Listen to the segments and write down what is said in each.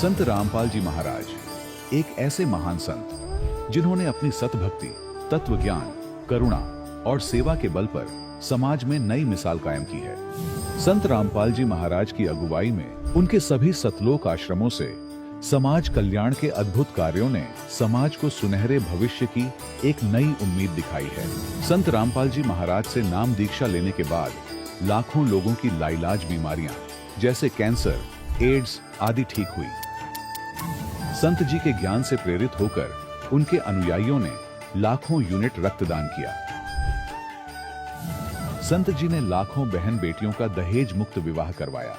संत रामपाल जी महाराज एक ऐसे महान संत जिन्होंने अपनी सतभक्ति, तत्व ज्ञान, करुणा और सेवा के बल पर समाज में नई मिसाल कायम की है। संत रामपाल जी महाराज की अगुवाई में उनके सभी सतलोक आश्रमों से समाज कल्याण के अद्भुत कार्यों ने समाज को सुनहरे भविष्य की एक नई उम्मीद दिखाई है। संत रामपाल जी महाराज से नाम दीक्षा लेने के बाद लाखों लोगों की लाइलाज बीमारियां जैसे कैंसर, एड्स आदि ठीक हुई। संत जी के ज्ञान से प्रेरित होकर उनके अनुयायियों ने लाखों यूनिट रक्तदान किया। संत जी ने लाखों बहन बेटियों का दहेज मुक्त विवाह करवाया।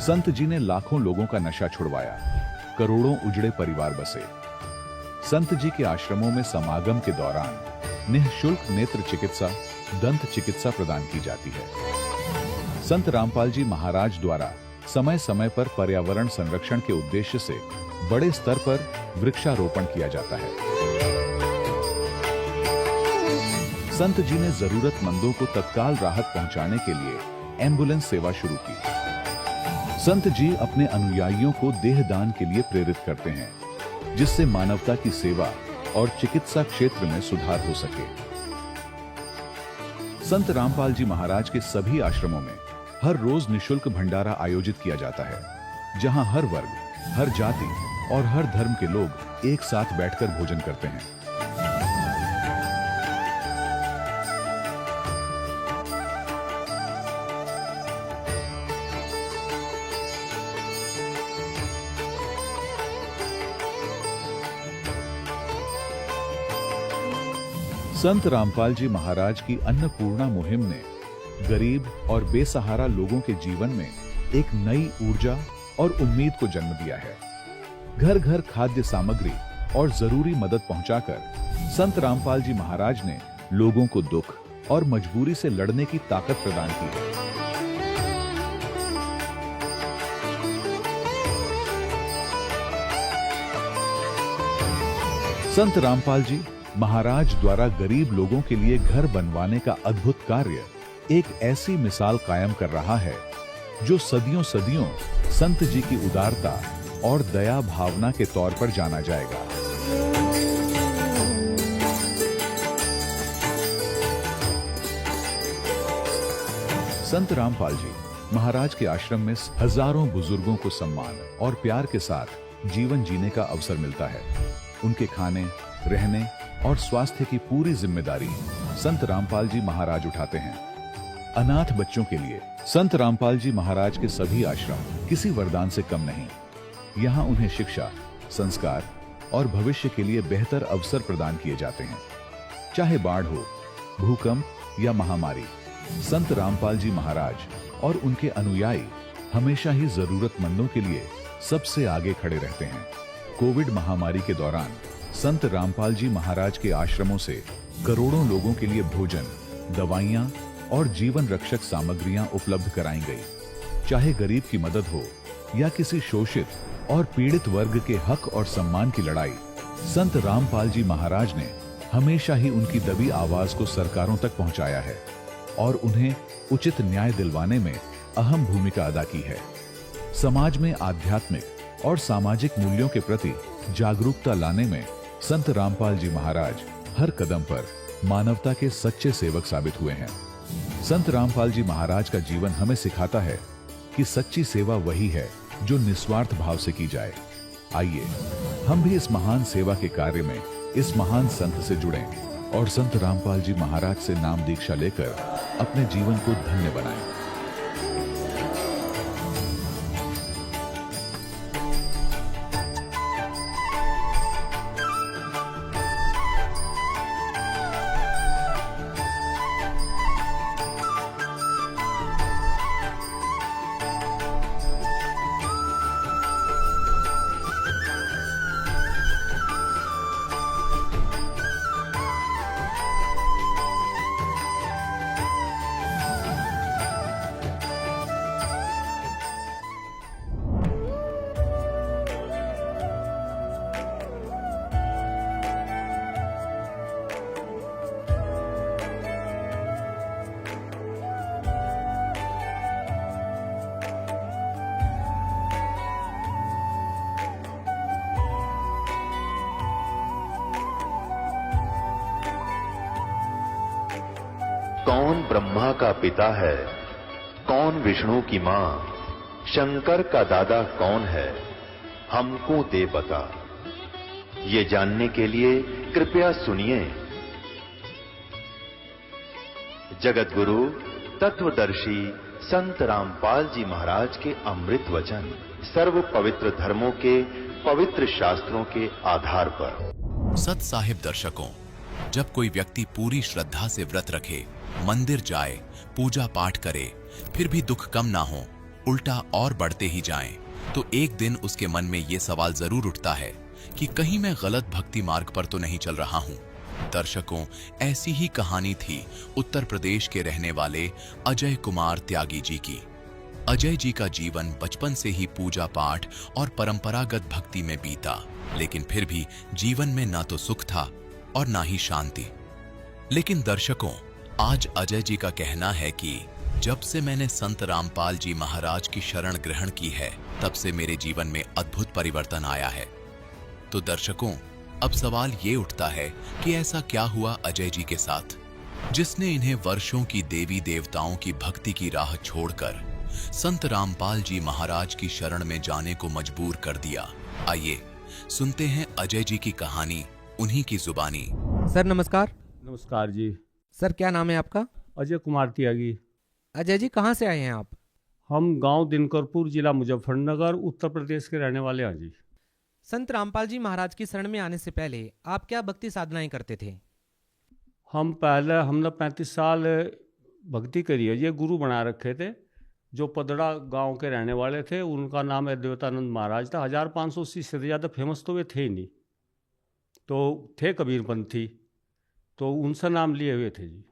संत जी ने लाखों लोगों का नशा छुड़वाया, करोड़ों उजड़े परिवार बसे। संत जी के आश्रमों में समागम के दौरान निःशुल्क नेत्र चिकित्सा, दंत चिकित्सा प्रदान की जाती है। संत रामपाल जी महाराज द्वारा समय समय पर पर्यावरण संरक्षण के उद्देश्य से बड़े स्तर पर वृक्षारोपण किया जाता है। संत जी ने जरूरतमंदों को तत्काल राहत पहुंचाने के लिए एम्बुलेंस सेवा शुरू की। संत जी अपने अनुयायियों को देहदान के लिए प्रेरित करते हैं, जिससे मानवता की सेवा और चिकित्सा क्षेत्र में सुधार हो सके। संत रामपाल जी महाराज के सभी आश्रमों में हर रोज निःशुल्क भंडारा आयोजित किया जाता है, जहां हर वर्ग, हर जाति और हर धर्म के लोग एक साथ बैठकर भोजन करते हैं। संत रामपाल जी महाराज की अन्नपूर्णा मुहिम ने गरीब और बेसहारा लोगों के जीवन में एक नई ऊर्जा और उम्मीद को जन्म दिया है। घर घर खाद्य सामग्री और जरूरी मदद पहुंचाकर संत रामपाल जी महाराज ने लोगों को दुख और मजबूरी से लड़ने की ताकत प्रदान की है। संत रामपाल जी महाराज द्वारा गरीब लोगों के लिए घर बनवाने का अद्भुत कार्य एक ऐसी मिसाल कायम कर रहा है जो सदियों सदियों संत जी की उदारता और दया भावना के तौर पर जाना जाएगा। संत रामपाल जी महाराज के आश्रम में हजारों बुजुर्गों को सम्मान और प्यार के साथ जीवन जीने का अवसर मिलता है। उनके खाने, रहने और स्वास्थ्य की पूरी जिम्मेदारी संत रामपाल जी महाराज उठाते हैं। अनाथ बच्चों के लिए संत रामपाल जी महाराज के सभी आश्रम किसी वरदान से कम नहीं। यहाँ उन्हें शिक्षा, संस्कार और भविष्य के लिए बेहतर अवसर प्रदान किए जाते हैं। चाहे बाढ़ हो, भूकंप या महामारी, संत रामपाल जी महाराज और उनके अनुयायी हमेशा ही जरूरतमंदों के लिए सबसे आगे खड़े रहते हैं। कोविड महामारी के दौरान संत रामपाल जी महाराज के आश्रमों से करोड़ों लोगों के लिए भोजन, दवाइयां और जीवन रक्षक सामग्रियां उपलब्ध कराई गई। चाहे गरीब की मदद हो या किसी शोषित और पीड़ित वर्ग के हक और सम्मान की लड़ाई, संत रामपाल जी महाराज ने हमेशा ही उनकी दबी आवाज को सरकारों तक पहुंचाया है और उन्हें उचित न्याय दिलवाने में अहम भूमिका अदा की है। समाज में आध्यात्मिक और सामाजिक मूल्यों के प्रति जागरूकता लाने में संत रामपाल जी महाराज हर कदम पर मानवता के सच्चे सेवक साबित हुए हैं। संत रामपाल जी महाराज का जीवन हमें सिखाता है कि सच्ची सेवा वही है जो निस्वार्थ भाव से की जाए। आइए हम भी इस महान सेवा के कार्य में इस महान संत से जुड़ें और संत रामपाल जी महाराज से नाम दीक्षा लेकर अपने जीवन को धन्य बनाएं। कौन ब्रह्मा का पिता है, कौन विष्णु की मां, शंकर का दादा कौन है, हमको दे बता। ये जानने के लिए कृपया सुनिए। जगत गुरु तत्वदर्शी संत रामपाल जी महाराज के अमृत वचन सर्व पवित्र धर्मों के पवित्र शास्त्रों के आधार पर। सत साहिब दर्शकों, जब कोई व्यक्ति पूरी श्रद्धा से व्रत रखे, मंदिर जाए, पूजा पाठ करे, फिर भी दुख कम ना हो, उल्टा और बढ़ते ही जाएं, तो एक दिन उसके मन में ये सवाल जरूर उठता है कि कहीं मैं गलत भक्ति मार्ग पर तो नहीं चल रहा हूं। दर्शकों, ऐसी ही कहानी थी उत्तर प्रदेश के रहने वाले अजय कुमार त्यागी जी की। अजय जी का जीवन बचपन से ही पूजा पाठ और परंपरागत भक्ति में बीता, लेकिन फिर भी जीवन में ना तो सुख था और ना ही शांति। लेकिन दर्शकों, आज अजय जी का कहना है कि जब से मैंने संत रामपाल जी महाराज की शरण ग्रहण की है, तब से मेरे जीवन में अद्भुत परिवर्तन आया है। तो दर्शकों, अब सवाल ये उठता है कि ऐसा क्या हुआ अजय जी के साथ, जिसने इन्हें वर्षों की देवी देवताओं की भक्ति की राह छोड़कर संत रामपाल जी महाराज की शरण में जाने को मजबूर कर दिया। आइए सुनते हैं अजय जी की कहानी उन्हीं की जुबानी। सर नमस्कार। नमस्कार जी। सर क्या नाम है आपका? अजय कुमार त्यागी। अजय जी कहाँ से आए हैं आप? हम गांव दिनकरपुर, जिला मुजफ्फरनगर, उत्तर प्रदेश के रहने वाले हैं जी। संत रामपाल जी महाराज की शरण में आने से पहले आप क्या भक्ति साधनाएं करते थे? हमने 35 साल भक्ति करी है। ये गुरु बना रखे थे जो पदड़ा गांव के रहने वाले थे। उनका नाम अद्वैतानंद महाराज था। 1580 से ज़्यादा फेमस तो वे थे ही नहीं, तो थे कबीरपंथी, तो उनसे नाम लिए हुए थे जी।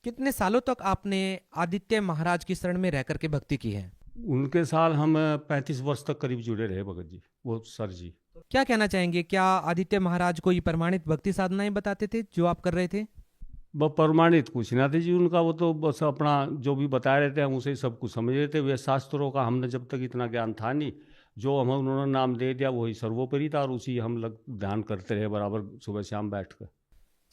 कितने सालों तक आपने आदित्य महाराज की शरण में रह करके भक्ति की है? उनके साल हम 35 वर्ष तक करीब जुड़े रहे भगत जी, वो सर जी। क्या कहना चाहेंगे, क्या आदित्य महाराज कोई प्रमाणित भक्ति साधनाएं बताते थे जो आप कर रहे थे? वह प्रमाणित कुछ ना थे जी उनका, वो तो बस अपना जो भी बता रहे थे हम उसे सब कुछ समझ रहे थे। वे शास्त्रों का हमने जब तक इतना ज्ञान था नहीं, जो हमें उन्होंने नाम दे दिया वही सर्वोपरि था और उसी हम लोग ध्यान करते रहे बराबर सुबह शाम बैठ कर।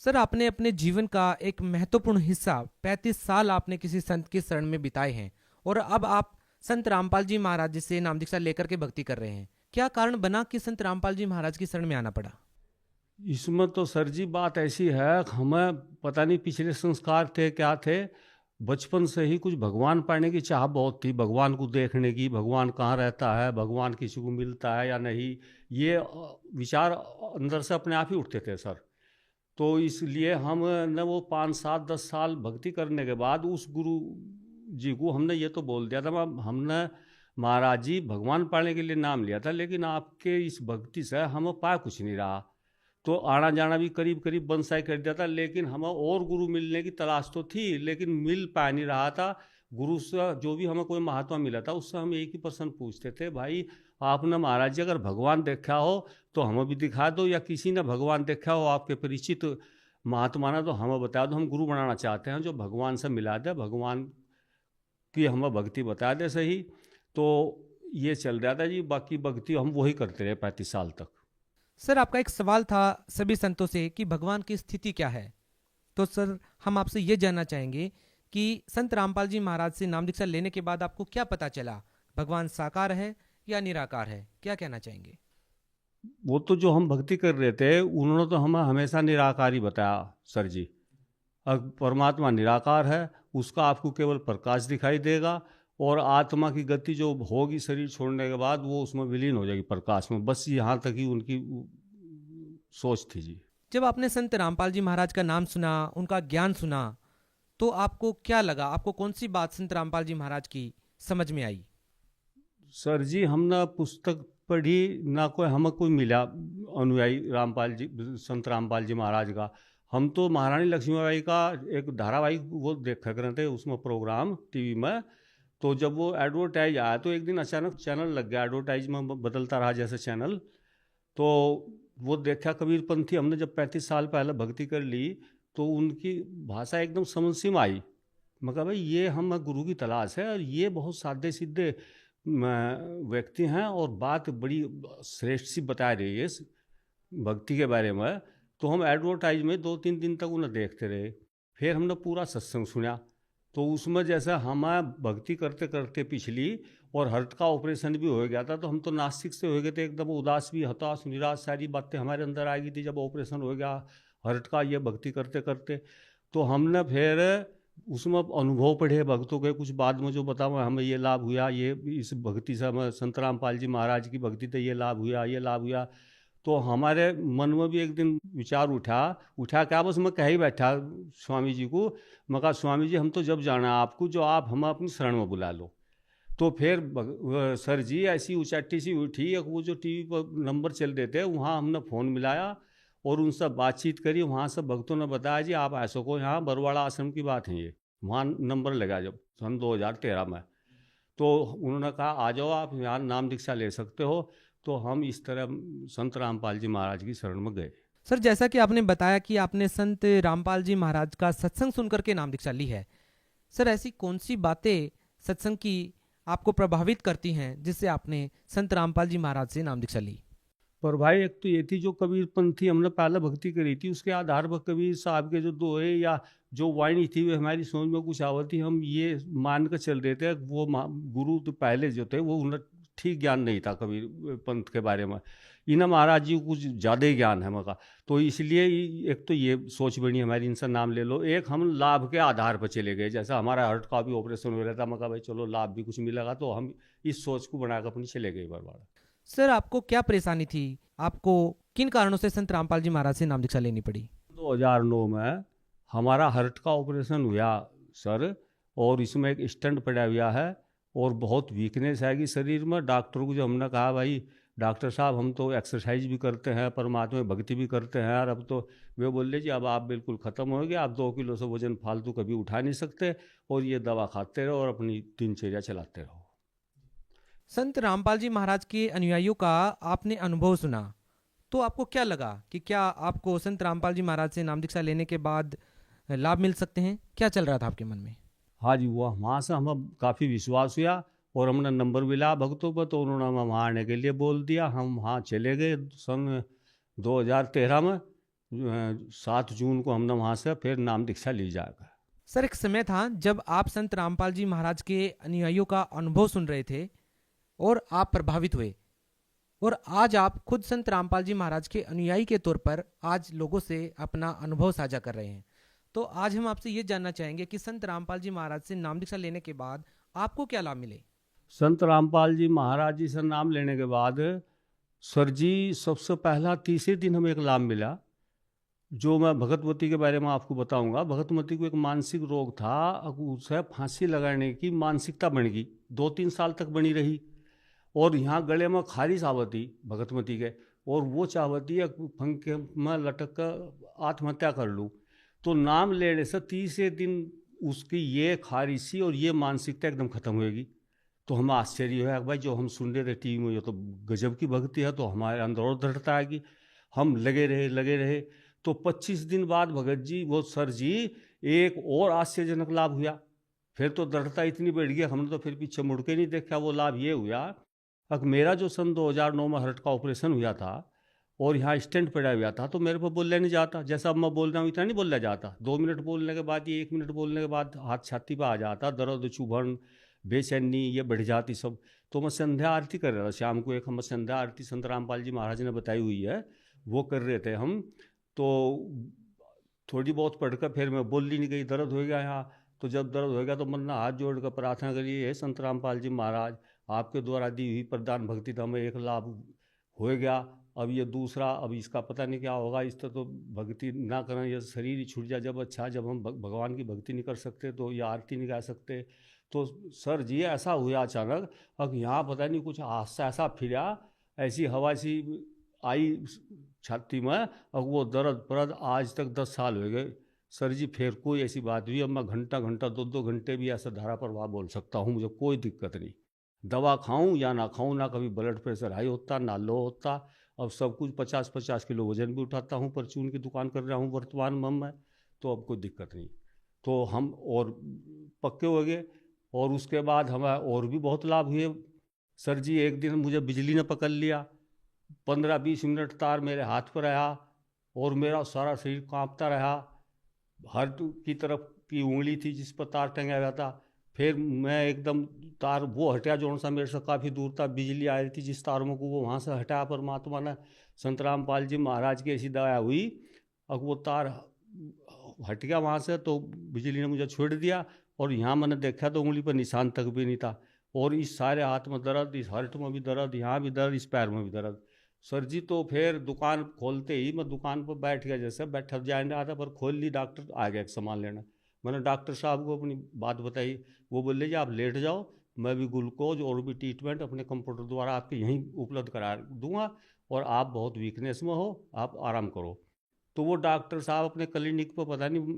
सर आपने अपने जीवन का एक महत्वपूर्ण हिस्सा 35 साल आपने किसी संत की शरण में बिताए हैं और अब आप संत रामपाल जी महाराज से नाम दीक्षा लेकर के भक्ति कर रहे हैं। क्या कारण बना कि संत रामपाल जी महाराज की शरण में आना पड़ा? इसमें तो सर जी बात ऐसी है, हमें पता नहीं पिछले संस्कार थे क्या थे, बचपन से ही कुछ भगवान पाने की चाह बहुत थी, भगवान को देखने की, भगवान कहाँ रहता है, भगवान किसी को मिलता है या नहीं, ये विचार अंदर से अपने आप ही उठते थे सर। तो इसलिए हम न वो 5, 7, 10 साल भक्ति करने के बाद उस गुरु जी को हमने ये तो बोल दिया था, हमने महाराज जी भगवान पाने के लिए नाम लिया था, लेकिन आपके इस भक्ति से हमें पाया कुछ नहीं रहा। तो आना जाना भी करीब करीब बंसाई कर दिया था, लेकिन हमें और गुरु मिलने की तलाश तो थी, लेकिन मिल पा नहीं रहा था। गुरु से जो भी हमें कोई महात्मा मिला था उससे हम एक ही प्रश्न पूछते थे, भाई आपने महाराज जी अगर भगवान देखा हो तो हमें भी दिखा दो, या किसी ने भगवान देखा हो आपके परिचित महात्मा ने तो हमें बता दो, हम गुरु बनाना चाहते हैं जो भगवान से मिला दे, भगवान की हमें भक्ति बता दे सही। तो ये चल रहा था जी, बाकी भक्ति हम वही करते रहे 35 साल तक। सर आपका एक सवाल था सभी संतों से कि भगवान की स्थिति क्या है, तो सर हम आपसे ये जानना चाहेंगे कि संत रामपाल जी महाराज से नाम दीक्षा लेने के बाद आपको क्या पता चला, भगवान साकार है या निराकार है? क्या कहना चाहेंगे? वो तो जो हम भक्ति कर रहे थे उन्होंने तो हमें हमेशा निराकार ही बताया सर जी। अब परमात्मा निराकार है, उसका आपको केवल प्रकाश दिखाई देगा और आत्मा की गति जो होगी शरीर छोड़ने के बाद वो उसमें विलीन हो जाएगी प्रकाश में। बस यहाँ तक ही उनकी सोच थी जी। जब आपने संत रामपाल जी महाराज का नाम सुना, उनका ज्ञान सुना, तो आपको क्या लगा? आपको कौन सी बात संत रामपाल जी महाराज की समझ में आई? सर जी हमने पुस्तक पढ़ी ना, कोई हमें कोई मिला अनुयायी रामपाल जी, संत रामपाल जी महाराज का। हम तो महारानी लक्ष्मीबाई का एक धारावाहिक वो देखा करते थे उसमें प्रोग्राम टीवी में, तो जब वो एडवर्टाइज आया तो एक दिन अचानक चैनल लग गया, एडवर्टाइज में बदलता रहा जैसे चैनल, तो वो देखा कबीरपंथी। हमने जब 35 साल पहले भक्ति कर ली तो उनकी भाषा एकदम समझ सी में आई। मैं कहा भाई ये हम गुरु की तलाश है और ये बहुत सादे सीधे व्यक्ति हैं और बात बड़ी श्रेष्ठ सी बता रही है भक्ति के बारे में। तो हम एडवर्टाइज में 2-3 दिन तक उन्हें देखते रहे। फिर हमने पूरा सत्संग सुना। तो उसमें जैसे हम भक्ति करते करते पिछली और हार्ट का ऑपरेशन भी हो गया था, तो हम तो नास्तिक से हो गए थे, एकदम उदास भी, हताश, निराश, सारी बातें हमारे अंदर आ गई थी जब ऑपरेशन हो गया हार्ट का, ये भक्ति करते करते। तो हमने फिर उसमें अनुभव पढ़े भक्तों के, कुछ बाद में जो बताऊँ, हमें ये लाभ हुआ, ये इस भक्ति से हमें संत रामपाल जी महाराज की भक्ति से ये लाभ हुआ, ये लाभ हुआ। तो हमारे मन में भी एक दिन विचार उठा क्या, बस मैं कह ही बैठा स्वामी जी को, मैं कहा स्वामी जी हम तो जब जाना आपको, जो आप हमें अपनी शरण में बुला लो। तो फिर सर जी ऐसी उचाटी सी उठी, वो जो टीवी पर नंबर चल रहे थे वहाँ हमने फ़ोन मिलाया और उनसे बातचीत करी। वहाँ से भक्तों ने बताया जी आप ऐसो को, यहाँ बरवाड़ा आश्रम की बात है ये, वहाँ नंबर लगा जब सन 2013 में। तो उन्होंने कहा आ जाओ आप यहाँ नाम दीक्षा ले सकते हो। तो हम इस तरह संत रामपाल जी महाराज की शरण में गए। सर जैसा कि आपने बताया कि आपने संत रामपाल जी महाराज का सत्संग सुनकर के नाम दीक्षा ली है, सर ऐसी कौन सी बातें सत्संग की आपको प्रभावित करती हैं जिससे आपने संत रामपाल जी महाराज से नाम दीक्षा ली? पर भाई एक तो ये थी जो कबीरपंथी हमने पहले भक्ति करी थी, उसके आधार पर कबीर साहब के जो दोहे या जो वाणी थी वे हमारी समझ में कुछ आवती, हम ये मान कर चल रहे थे। वो गुरु तो पहले जो थे वो उन्हें ठीक ज्ञान नहीं था कबीर पंथ के बारे में, इन्हें महाराज जी को कुछ ज़्यादा ही ज्ञान है मका। तो इसलिए एक तो ये सोच बनी हमारी, इनसे नाम ले लो। एक हम लाभ के आधार पर चले गए, जैसा हमारा हार्ट का भी ऑपरेशन हो रहा था, मका भाई चलो लाभ भी कुछ मिलेगा, तो हम इस सोच को बनाकर अपनी चले गए बरवाड़ा। सर आपको क्या परेशानी थी, आपको किन कारणों से संत रामपाल जी महाराज से नाम दीक्षा लेनी पड़ी? 2009 में हमारा हार्ट का ऑपरेशन हुआ सर, और इसमें एक स्टंट पड़ा हुआ है और बहुत वीकनेस आएगी शरीर में। डॉक्टर को जो हमने कहा भाई डॉक्टर साहब हम तो एक्सरसाइज भी करते हैं, परमात्मा में भक्ति भी करते हैं, और अब तो वे बोले जी अब आप बिल्कुल ख़त्म हो गए, आप 2 किलो से वजन फालतू कभी उठा नहीं सकते, और ये दवा खाते रहो और अपनी दिनचर्या चलाते रहो। संत रामपाल जी महाराज के अनुयायियों का आपने अनुभव सुना, तो आपको क्या लगा कि क्या आपको संत रामपाल जी महाराज से नाम दीक्षा लेने के बाद लाभ मिल सकते हैं? क्या चल रहा था आपके मन में? हाँ जी, वो वहाँ से हमें काफ़ी विश्वास हुआ और हमने नंबर मिला भक्तों पर, तो उन्होंने हमें वहाँ आने के लिए बोल दिया। हम वहाँ चले गए सन 2013 में 7 जून को हमने वहाँ से फिर नाम दीक्षा ली जाएगा। सर एक समय था जब आप संत रामपाल जी महाराज के अनुयायियों का अनुभव सुन रहे थे और आप प्रभावित हुए, और आज आप खुद संत रामपाल जी महाराज के अनुयायी के तौर पर आज लोगों से अपना अनुभव साझा कर रहे हैं। तो आज हम आपसे ये जानना चाहेंगे कि संत रामपाल जी महाराज से नाम दीक्षा लेने के बाद आपको क्या लाभ मिले? संत रामपाल जी महाराज जी से नाम लेने के बाद सर जी सबसे पहला तीसरे दिन हमें एक लाभ मिला, जो मैं भगतवती के बारे में आपको बताऊंगा। भगतवती को एक मानसिक रोग था, उसे फांसी लगाने की मानसिकता बन गई, 2-3 साल तक बनी रही, और यहाँ गले में खारिश आवती भगतमती के, और वो चाहती है पंखे में लटक कर आत्महत्या कर लूँ। तो नाम लेने से तीसरे दिन उसकी ये खारिशी और ये मानसिकता एकदम खत्म होगी। तो हमें आश्चर्य हुआ भाई जो हम सुन रहे थे टीवी में, ये तो गजब की भक्ति है, तो हमारे अंदर और दृढ़ता आएगी। हम लगे रहे। तो 25 दिन बाद भगत जी वो सर जी एक और आश्चर्यजनक लाभ हुआ। फिर तो दृढ़ता इतनी बढ़ गई, हमने तो फिर पीछे मुड़ के नहीं देखा। वो लाभ ये हुआ, अब मेरा जो सन 2009 में हार्ट का ऑपरेशन हुआ था और यहाँ स्टेंट पड़ा हुआ था, तो मेरे को बोलने नहीं जाता। जैसा अब मैं बोल रहा हूँ इतना नहीं बोलना जाता। 2 मिनट बोलने के बाद, ये 1 मिनट बोलने के बाद हाथ छाती पर आ जाता, दर्द, चुभन, बेचैनी ये बढ़ जाती सब। तो मैं संध्या आरती कर रहा था शाम को, एक हम संध्या आरती संत रामपाल जी महाराज ने बताई हुई है, वो कर रहे थे हम। तो थोड़ी बहुत पढ़कर फिर मैं बोल ही नहीं गई, दर्द हो गया यहाँ। तो जब दर्द हो गया तो मैंने हाथ जोड़कर प्रार्थना करी, हे संत रामपाल जी महाराज, आपके द्वारा दी हुई प्रदान भक्ति तो हमें एक लाभ हो गया, अब ये दूसरा, अब इसका पता नहीं क्या होगा। इस तरह तो भक्ति ना करें, ये शरीर ही छूट जाए जब अच्छा, जब हम भगवान की भक्ति नहीं कर सकते तो ये आरती नहीं गा सकते। तो सर जी ऐसा हुआ अचानक, अब यहाँ पता नहीं कुछ हादसा ऐसा फिरा, ऐसी हवा सी आई छाती में, अब वो दर्द आज तक 10 साल हो गए सर जी। फिर कोई ऐसी बात हुई, अब मैं घंटा 2-2 घंटे भी ऐसा धारा प्रवाह बोल सकता हूँ, मुझे कोई दिक्कत नहीं। दवा खाऊं या ना खाऊं, ना कभी ब्लड प्रेशर हाई होता ना लो होता। अब सब कुछ 50-50 किलो वजन भी उठाता हूँ, परचून की दुकान कर रहा हूँ वर्तमान में मैं, तो अब कोई दिक्कत नहीं। तो हम और पक्के हो गए, और उसके बाद हमें और भी बहुत लाभ हुए सर जी। एक दिन मुझे बिजली ने पकड़ लिया, 15-20 मिनट तार मेरे हाथ पर रहा और मेरा सारा शरीर कांपता रहा। हार्ट की तरफ की उंगली थी जिस पर तार टंगा हुआ था। फिर मैं एकदम तार वो हटा जो सा मेरे से काफ़ी दूर था, बिजली आ रही थी जिस तारों को वो वहाँ से हटाया परमात्मा ने। संत रामपाल जी महाराज की ऐसी दया हुई, अब वो तार हट गया वहाँ से, तो बिजली ने मुझे छोड़ दिया। और यहाँ मैंने देखा तो उंगली पर निशान तक भी नहीं था। और इस सारे हाथ में दर्द, इस हर्ट में भी दर्द, यहाँ भी दर्द, इस पैर में भी दर्द। सर जी तो फिर दुकान खोलते ही मैं दुकान पर बैठ गया, जैसे बैठा जा रहा था, पर खोल ली, डॉक्टर आ गया एक सामान लेना। मैंने डॉक्टर साहब को अपनी बात बताई, वो बोले जी आप लेट जाओ, मैं भी ग्लूकोज और भी ट्रीटमेंट अपने कंप्यूटर द्वारा आपके यहीं उपलब्ध करा दूंगा, और आप बहुत वीकनेस में हो, आप आराम करो। तो वो डॉक्टर साहब अपने क्लिनिक पर पता नहीं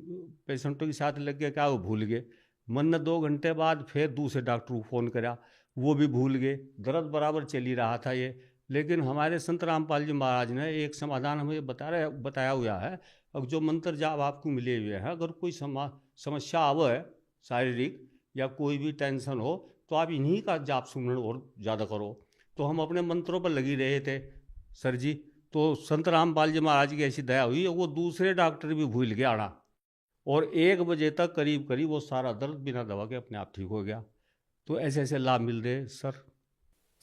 पेशेंटों के साथ लग गया क्या, वो भूल गए। मन ने 2 घंटे बाद फिर दूसरे डॉक्टर को फ़ोन करा, वो भी भूल गए। दर्द बराबर चल ही रहा था ये। लेकिन हमारे संत रामपाल जी महाराज ने एक समाधान हमें बताया हुआ है। अब जो मंत्र जाप आपको मिले हुए हैं, अगर कोई समस्या आवे शारीरिक या कोई भी टेंशन हो, तो आप इन्हीं का जाप सुमरण और ज़्यादा करो। तो हम अपने मंत्रों पर लगी रहे थे सर जी। तो संत रामपाल जी महाराज की ऐसी दया हुई, वो दूसरे डॉक्टर भी भूल गया आना, और 1 बजे तक करीब करीब वो सारा दर्द बिना दवा के अपने आप ठीक हो गया। तो ऐसे ऐसे लाभ मिल रहे सर।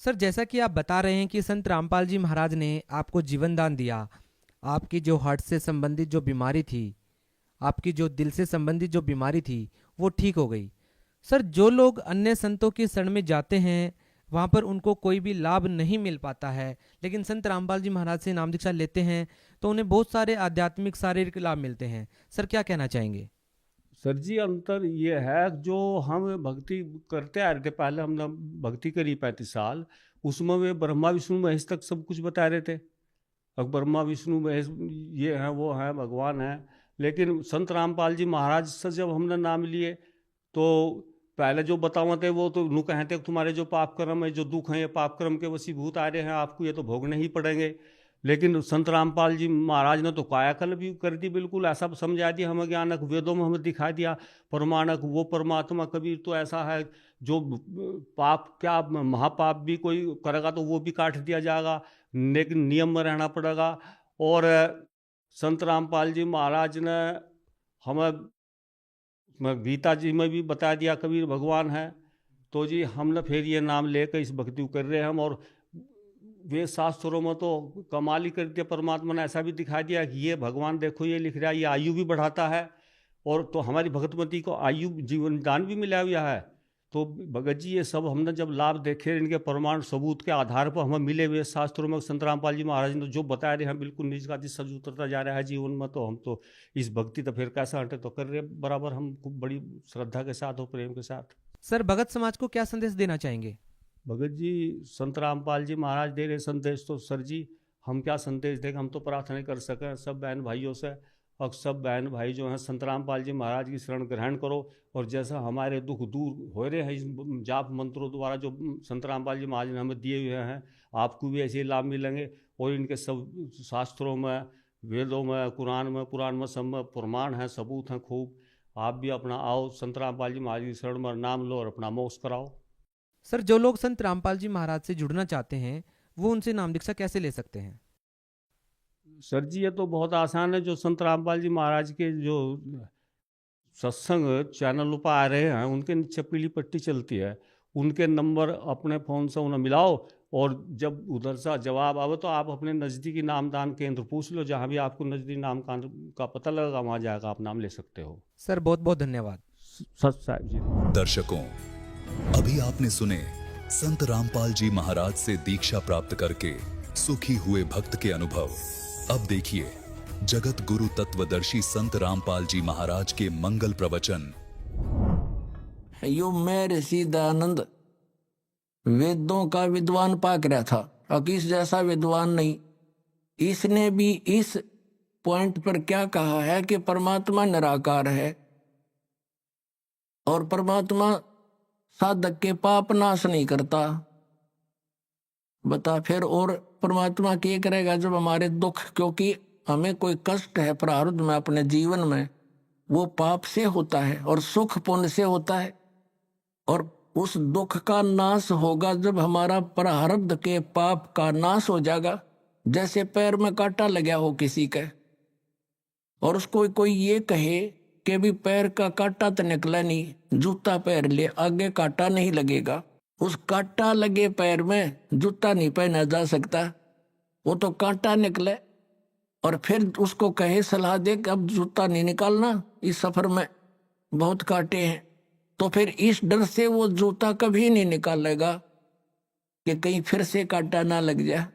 सर जैसा कि आप बता रहे हैं कि संत रामपाल जी महाराज ने आपको जीवन दान दिया, आपकी जो हार्ट से संबंधित जो बीमारी थी, आपकी जो दिल से संबंधित जो बीमारी थी, वो ठीक हो गई। सर जो लोग अन्य संतों की शरण में जाते हैं, वहाँ पर उनको कोई भी लाभ नहीं मिल पाता है, लेकिन संत रामपाल जी महाराज से नाम दीक्षा लेते हैं तो उन्हें बहुत सारे आध्यात्मिक शारीरिक लाभ मिलते हैं। सर क्या कहना चाहेंगे? सर जी अंतर ये है, जो हम भक्ति करते आ रहे थे, पहले हमने भक्ति करी 35 साल, उसमें वे ब्रह्मा विष्णु महेश तक सब कुछ बता रहे थे। अब ब्रह्मा विष्णु महेश ये हैं, वो हैं, भगवान हैं। लेकिन संत रामपाल जी महाराज से जब हमने नाम लिए, तो पहले जो बताओ थे वो तो नु कहते तुम्हारे जो पाप कर्म है, जो दुख हैं, ये पाप कर्म के वशीभूत आ रहे हैं, आपको ये तो भोगने ही पड़ेंगे। लेकिन संत रामपाल जी महाराज ने तो कायाकल्प भी कर दी, बिल्कुल ऐसा समझा दिया हमें, ज्ञानक वेदों में हमें दिखा दिया। प्रमाणक वो परमात्मा कबीर तो ऐसा है, जो पाप क्या महापाप भी कोई करेगा तो वो भी काट दिया जाएगा, लेकिन नियम में रहना पड़ेगा। और संत रामपाल जी महाराज ने हमें गीता जी में भी बता दिया कबीर भगवान है। तो जी हमने फिर ये नाम लेकर इस भक्ति को कर रहे हैं हम। और वेद शास्त्रों में तो कमाल ही कर दिया, परमात्मा ने ऐसा भी दिखा दिया कि ये भगवान देखो ये लिख रहा है, ये आयु भी बढ़ाता है। और तो हमारी भगतमती को आयु जीवन दान भी मिला हुआ है। तो भगत जी ये सब हमने जब लाभ देखे, इनके प्रमाण सबूत के आधार पर हमें मिले हुए शास्त्रों में, संत रामपाल जी महाराज ने जो बता रहे हैं बिल्कुल निज का सच उतरता जा रहा है जीवन में। तो हम तो इस भक्ति तो फिर कैसा हटे, तो कर रहे बराबर हम खूब बड़ी श्रद्धा के साथ और प्रेम के साथ। सर भगत समाज को क्या संदेश देना चाहेंगे? भगत जी संत रामपाल जी महाराज दे रहे संदेश, तो सर जी हम क्या संदेश देंगे, हम तो प्रार्थना कर सकें सब बहन भाइयों से। और सब बहन भाई जो हैं संत रामपाल जी महाराज की शरण ग्रहण करो, और जैसा हमारे दुख दूर हो रहे हैं इस जाप मंत्रों द्वारा जो संत रामपाल जी महाराज ने हमें दिए हुए हैं, आपको भी ऐसे लाभ मिलेंगे। और इनके सब शास्त्रों में, वेदों में, कुरान में, पुराण में, सब में प्रमाण हैं, सबूत हैं खूब। आप भी अपना आओ संत रामपाल जी महाराज की शरण में नाम लो और अपना मोक्ष कराओ। सर जो लोग संत रामपाल जी महाराज से जुड़ना चाहते हैं, वो उनसे नाम दीक्षा कैसे ले सकते हैं? सर जी ये तो बहुत आसान है। जो संत रामपाल जी महाराज के जो सत्संग चैनल पर आ रहे हैं, उनके नीचे पीली पट्टी चलती है, उनके नंबर अपने फ़ोन से उन्हें मिलाओ, और जब उधर से जवाब आवे तो आप अपने नज़दीकी नामदान केंद्र पूछ लो, जहाँ भी आपको नज़दीकी नाम का पता लगेगा, वहाँ जाकर आप नाम ले सकते हो। सर बहुत बहुत धन्यवाद। सच साहब जी। दर्शकों, अभी आपने सुने संत रामपाल जी महाराज से दीक्षा प्राप्त करके सुखी हुए भक्त के अनुभव। अब देखिए जगत गुरु तत्वदर्शी संत रामपाल जी महाराज के मंगल प्रवचन। यो मैं ऋषि दयानंद वेदों का विद्वान पाक रहा था, अकीस जैसा विद्वान नहीं। इसने भी इस पॉइंट पर क्या कहा है कि परमात्मा निराकार है, और परमात्मा साधक के पाप नाश नहीं करता। बता फिर और परमात्मा क्या करेगा जब हमारे दुख, क्योंकि हमें कोई कष्ट है प्रारब्ध में अपने जीवन में, वो पाप से होता है और सुख पुण्य से होता है। और उस दुख का नाश होगा जब हमारा प्रारब्ध के पाप का नाश हो जाएगा। जैसे पैर में कांटा लगा हो किसी के, और उसको कोई ये कहे के भी पैर का कांटा तो निकला नहीं, जूता पैर ले आगे कांटा नहीं लगेगा, उस कांटा लगे पैर में जूता नहीं पहना जा सकता, वो तो कांटा निकले। और फिर उसको कहे सलाह दे कि अब जूता नहीं निकालना, इस सफर में बहुत कांटे हैं, तो फिर इस डर से वो जूता कभी नहीं निकालेगा कि कहीं फिर से कांटा ना लग जाए।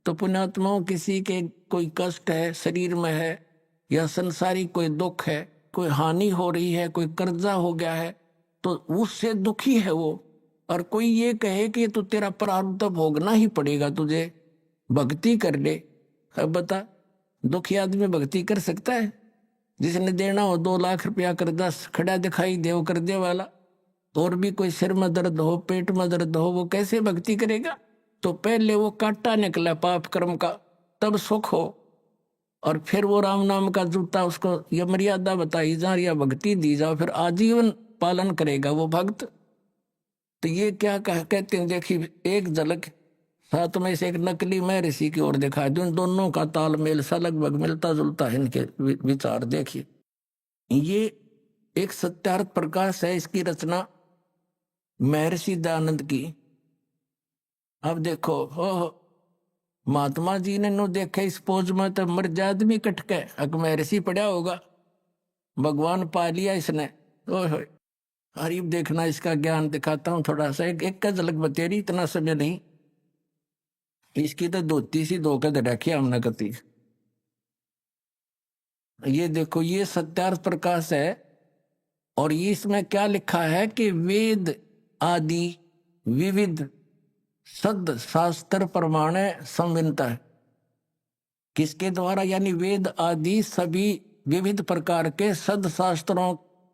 तो पुण्यात्माओं, किसी के कोई कष्ट है शरीर में है, या संसारिक कोई दुख है, कोई हानि हो रही है, कोई कर्जा हो गया है, तो उससे दुखी है वो, और कोई ये कहे कि तो तेरा प्रारब्ध भोगना ही पड़ेगा, तुझे भक्ति कर ले। अब बता, दुखी आदमी भक्ति कर सकता है? जिसने देना हो 2 लाख रुपया कर्जा खड़ा दिखाई दे वो कर दे वाला, और भी कोई सिर में दर्द हो, पेट में दर्द हो, वो कैसे भक्ति करेगा? तो पहले वो कांटा निकला पाप कर्म का, तब सुख हो, और फिर वो राम नाम का जूता, उसको ये मर्यादा बताई जा, या भक्ति दी जाओ, फिर आजीवन पालन करेगा वो भक्त। तो ये क्या कहते हैं, देखिए एक झलक साथ में से एक नकली मैं ऋषि की ओर दिखा दूं, दोनों का तालमेल सा लगभग मिलता जुलता है इनके विचार। देखिए ये एक सत्यार्थ प्रकाश है, इसकी रचना महर्षि दयानंद की। अब देखो महात्मा जी ने नो देखे इस पोज में तो मर जा आदमी कटके, अक महर्षि पड़ा होगा, भगवान पा लिया इसने। ओह हरीब देखना, इसका ज्ञान दिखाता हूं थोड़ा सा, एक का झलक बतेरी, इतना समय नहीं। इसकी तो धोती सी धोकर दे रखी हमने कती। ये देखो ये सत्यार्थ प्रकाश है, और ये इसमें क्या लिखा है कि वेद आदि विविध सद शास्त्र प्रमाण संविनता है। किसके द्वारा? यानी वेद आदि सभी विविध प्रकार के सद शास्त्रों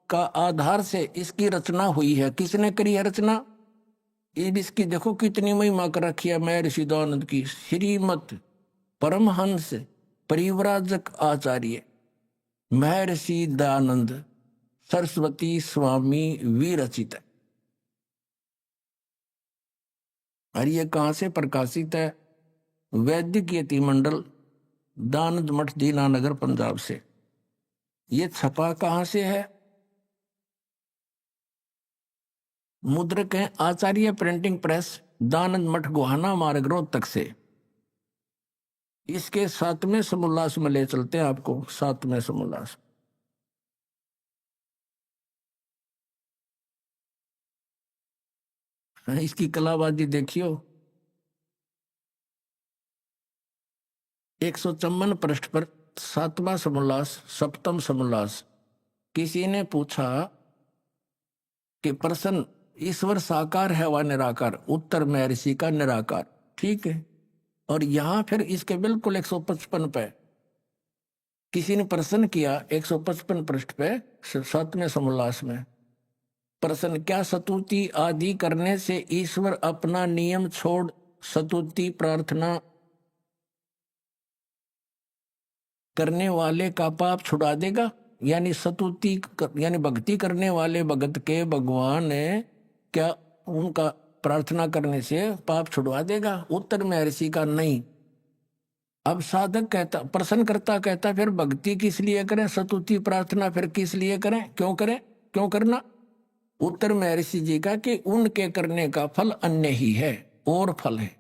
का आधार से इसकी रचना हुई है। किसने करी है रचना? ये इसकी देखो कितनी महिमा कर रखी है महर्षि दयानंद की। श्रीमत परमहंस परिव्राजक आचार्य महर्षि दयानंद सरस्वती स्वामी विरचित है। और ये कहां से प्रकाशित है? वैदिक यति मंडल, दानंद मठ, दीनानगर, पंजाब से। ये छपा कहां से है? मुद्रक है आचार्य प्रिंटिंग प्रेस, दानंद मठ, गोहाना मार्ग, रोहतक से। इसके 7वें समोल्लास में ले चलते हैं आपको, 7वें समोल्लास। इसकी कलाबाजी देखियो। 154 पृष्ठ पर 7वां समोल्लास, 7म समोल्लास। किसी ने पूछा कि प्रश्न ईश्वर साकार है व निराकार? उत्तर महर्षि का निराकार। ठीक है। और यहां फिर इसके बिल्कुल 155 पे किसी ने प्रश्न किया, 155 पृष्ठ पे 7वें समोल्लास में प्रश्न, क्या स्तुति आदि करने से ईश्वर अपना नियम छोड़ स्तुति प्रार्थना करने वाले का पाप छुड़ा देगा? यानी स्तुति यानी भक्ति करने वाले भगत के भगवान क्या उनका प्रार्थना करने से पाप छुड़वा देगा? उत्तर महर्षि का नहीं। अब साधक कहता, प्रश्नकर्ता कहता, फिर भक्ति किस लिए करें, स्तुति प्रार्थना फिर किस लिए करें, क्यों करें, क्यों करना? उत्तर महर्षि जी का कि उनके करने का फल अन्य ही है, और फल है।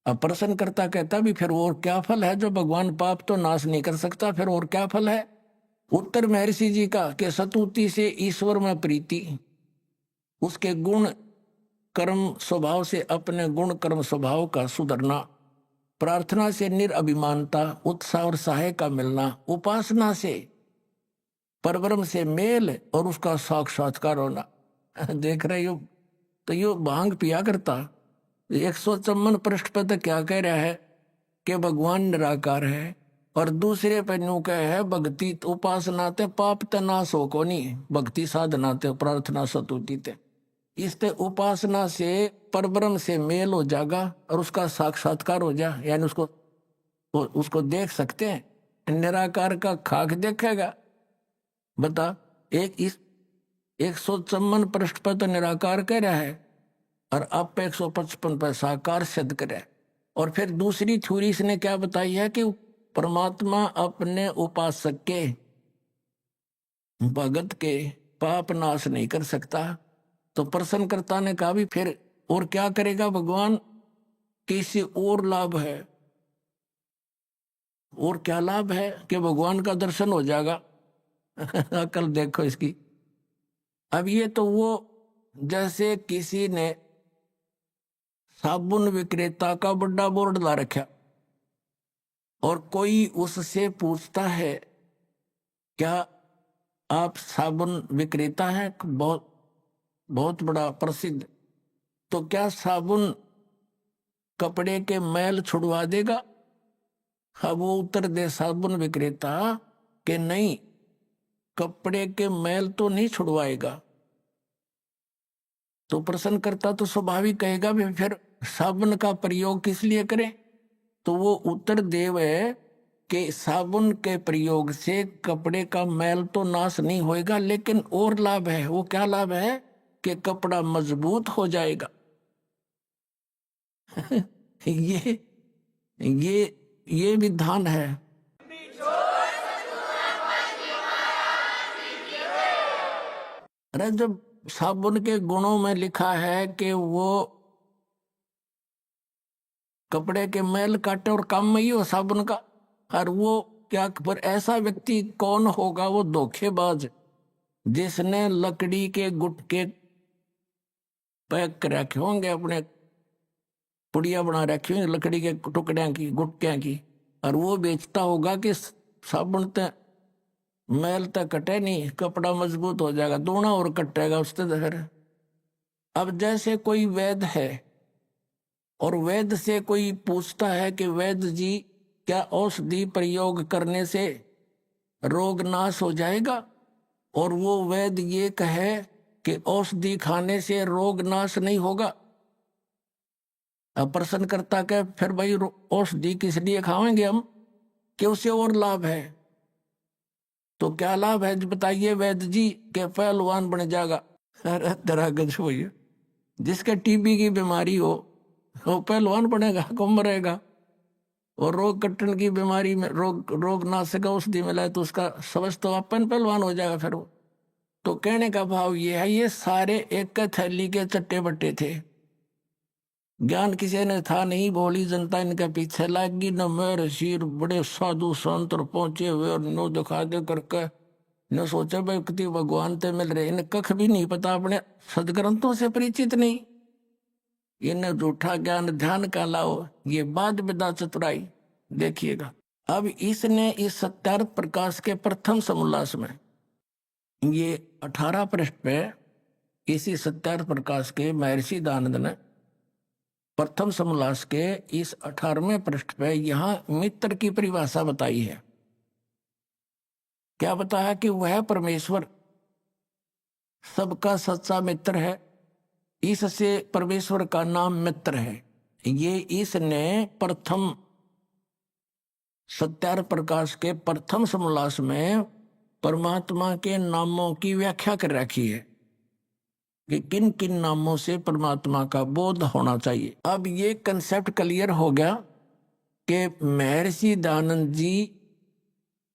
अब प्रश्नकर्ता कहता भी फिर और क्या फल है, जो भगवान पाप तो नाश नहीं कर सकता, फिर और क्या फल है? उत्तर महर्षि जी का कि स्तुति से ईश्वर में प्रीति, उसके गुण कर्म स्वभाव से अपने गुण कर्म स्वभाव का सुधरना, प्रार्थना से निरअभिमानता, उत्साह और सहाय का मिलना, उपासना से परब्रह्म से मेल और उसका साक्षात्कार होना। देख रहे हो, तो यो भांग पिया करता। 154 पृष्ठ पर तो क्या कह रहा है कि भगवान निराकार है, और दूसरे पे न्यू कह है भक्ति उपासना ते पाप ते नाश हो को नहीं, भक्ति साधना ते प्रार्थना स्तुति ते, इसते उपासना से परब्रह्म से मेल हो जाएगा और उसका साक्षात्कार हो जा, यानी उसको देख सकते हैं। निराकार का खाक देखेगा। बता, एक इस 154 पृष्ठ पर तो निराकार कह रहा है, और अब पे 155 पर साकार सिद्ध करे। और फिर दूसरी थ्योरी इसने क्या बताई है कि परमात्मा अपने उपासक के भगत के पाप नाश नहीं कर सकता। तो प्रश्नकर्ता ने कहा भी फिर और क्या करेगा भगवान, किसी और लाभ है? और क्या लाभ है कि भगवान का दर्शन हो जाएगा? अकल देखो इसकी। अब ये तो वो जैसे किसी ने साबुन विक्रेता का बड़ा बोर्ड ला रखा और कोई उससे पूछता है क्या आप साबुन विक्रेता हैं, बहुत बहुत बड़ा प्रसिद्ध, तो क्या साबुन कपड़े के मैल छुड़वा देगा? हाँ, वो उत्तर दे साबुन विक्रेता कि नहीं, कपड़े के मैल तो नहीं छुड़वाएगा। तो प्रश्नकर्ता तो स्वाभाविक कहेगा भी फिर साबुन का प्रयोग किस लिए करें? तो वो उत्तर देव है कि साबुन के प्रयोग से कपड़े का मैल तो नाश नहीं होएगा, लेकिन और लाभ है। वो क्या लाभ है कि कपड़ा मजबूत हो जाएगा। ये विधान है। अरे जब साबुन के गुणों में लिखा है कि वो कपड़े के मैल काटे और काम में ही हो साबुन का, और वो क्या, पर ऐसा व्यक्ति कौन होगा? वो धोखेबाज जिसने लकड़ी के गुटके पैक कर रखे होंगे, अपने पुड़िया बना रखी होंगी लकड़ी के टुकड़ियां की, गुटकियां की, और वो बेचता होगा कि साबुन तक मैल तक कटे नहीं, कपड़ा मजबूत हो जाएगा, दोना और कटेगा उससे फिर। अब जैसे कोई वैद्य है और वैद्य से कोई पूछता है कि वैद्य जी क्या औषधि प्रयोग करने से रोग नाश हो जाएगा, और वो वैद्य ये कहे कि औषधि खाने से रोग नाश नहीं होगा। अब प्रश्नकर्ता के फिर भाई औषधि किस लिए खाएंगे हम, कि उससे और लाभ है। तो क्या लाभ है बताइए वैद्य जी? के पहलवान बन जाएगा। अरे तेरा गजब भैया, जिसके टीबी की बीमारी हो वो पहलवान बनेगा, कम रहेगा। और रोग कट्टन की बीमारी में रोग नाशक औषधि मिला है तो उसका समझ तो अपन पहलवान हो जाएगा फिर वो। तो कहने का भाव ये है, ये सारे एक थैली के चट्टे बट्टे थे, ज्ञान किसी ने था नहीं, भोली जनता इनके पीछे लागी। न मेरे शीर बड़े साधु संत पहुंचे हुए और नो दिखा दे करके न सोचे व्यक्ति भगवान ते मिल रहे, इन्हें कख भी नहीं पता, अपने सदग्रंथों से परिचित नहीं, इन्हें झूठा ज्ञान ध्यान का लाओ, ये बाद विदा चतुराई। देखिएगा अब इसने इस सत्यार्थ प्रकाश के प्रथम समोल्लास में, ये 18 पृष्ठ पे इसी सत्यार्थ प्रकाश के महर्षि दयानंद ने प्रथम समोल्लास के इस 18वें पृष्ठ पे यहां मित्र की परिभाषा बताई है। क्या बताया कि वह परमेश्वर सबका सच्चा मित्र है, इससे परमेश्वर का नाम मित्र है। ये इसने प्रथम सत्यार्थ प्रकाश के प्रथम समोल्लास में परमात्मा के नामों की व्याख्या कर रखी है कि किन किन नामों से परमात्मा का बोध होना चाहिए। अब ये कंसेप्ट क्लियर हो गया कि महर्षि दयानंद जी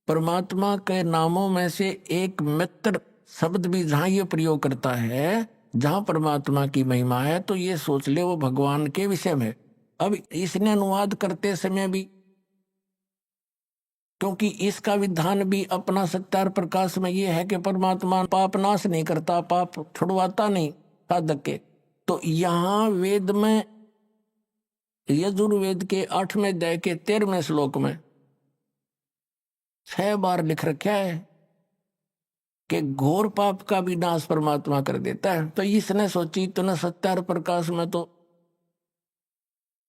परमात्मा के नामों में से एक मित्र शब्द भी जहां ये प्रयोग करता है, जहां परमात्मा की महिमा है, तो ये सोच ले वो भगवान के विषय में। अब इसने अनुवाद करते समय भी, क्योंकि इसका विधान भी अपना सत्यार्थ प्रकाश में ये है कि परमात्मा पाप नाश नहीं करता, पाप छुड़वाता नहीं साधक के, तो यहाँ वेद में यजुर्वेद के 8वें अध्याय के 13वें श्लोक में 6 बार लिख रखा है कि घोर पाप का भी नाश परमात्मा कर देता है। तो इसने सोची इतना सत्यार्थ प्रकाश में तो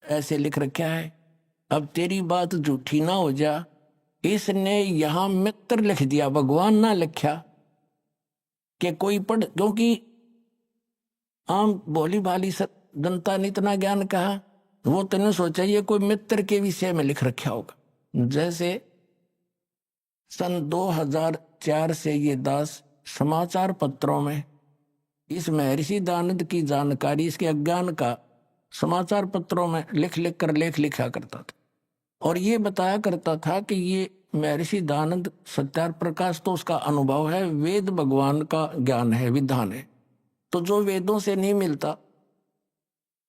ऐसे लिख रखा है, अब तेरी बात झूठी ना हो जा, इसने यहां मित्र लिख दिया, भगवान ना लिखा कि कोई पढ़, क्योंकि आम भोली भाली जनता ने इतना ज्ञान कहा, वो तूने सोचा ये कोई मित्र के विषय में लिख रखा होगा। जैसे सन 2004 से ये दास समाचार पत्रों में इस महर्षि दयानंद की जानकारी, इसके अज्ञान का समाचार पत्रों में लिख लिख कर लेख लिखा करता था। और ये बताया करता था कि ये महर्षि दयानंद सत्यार प्रकाश तो उसका अनुभव है, वेद भगवान का ज्ञान है, विधान है। तो जो वेदों से नहीं मिलता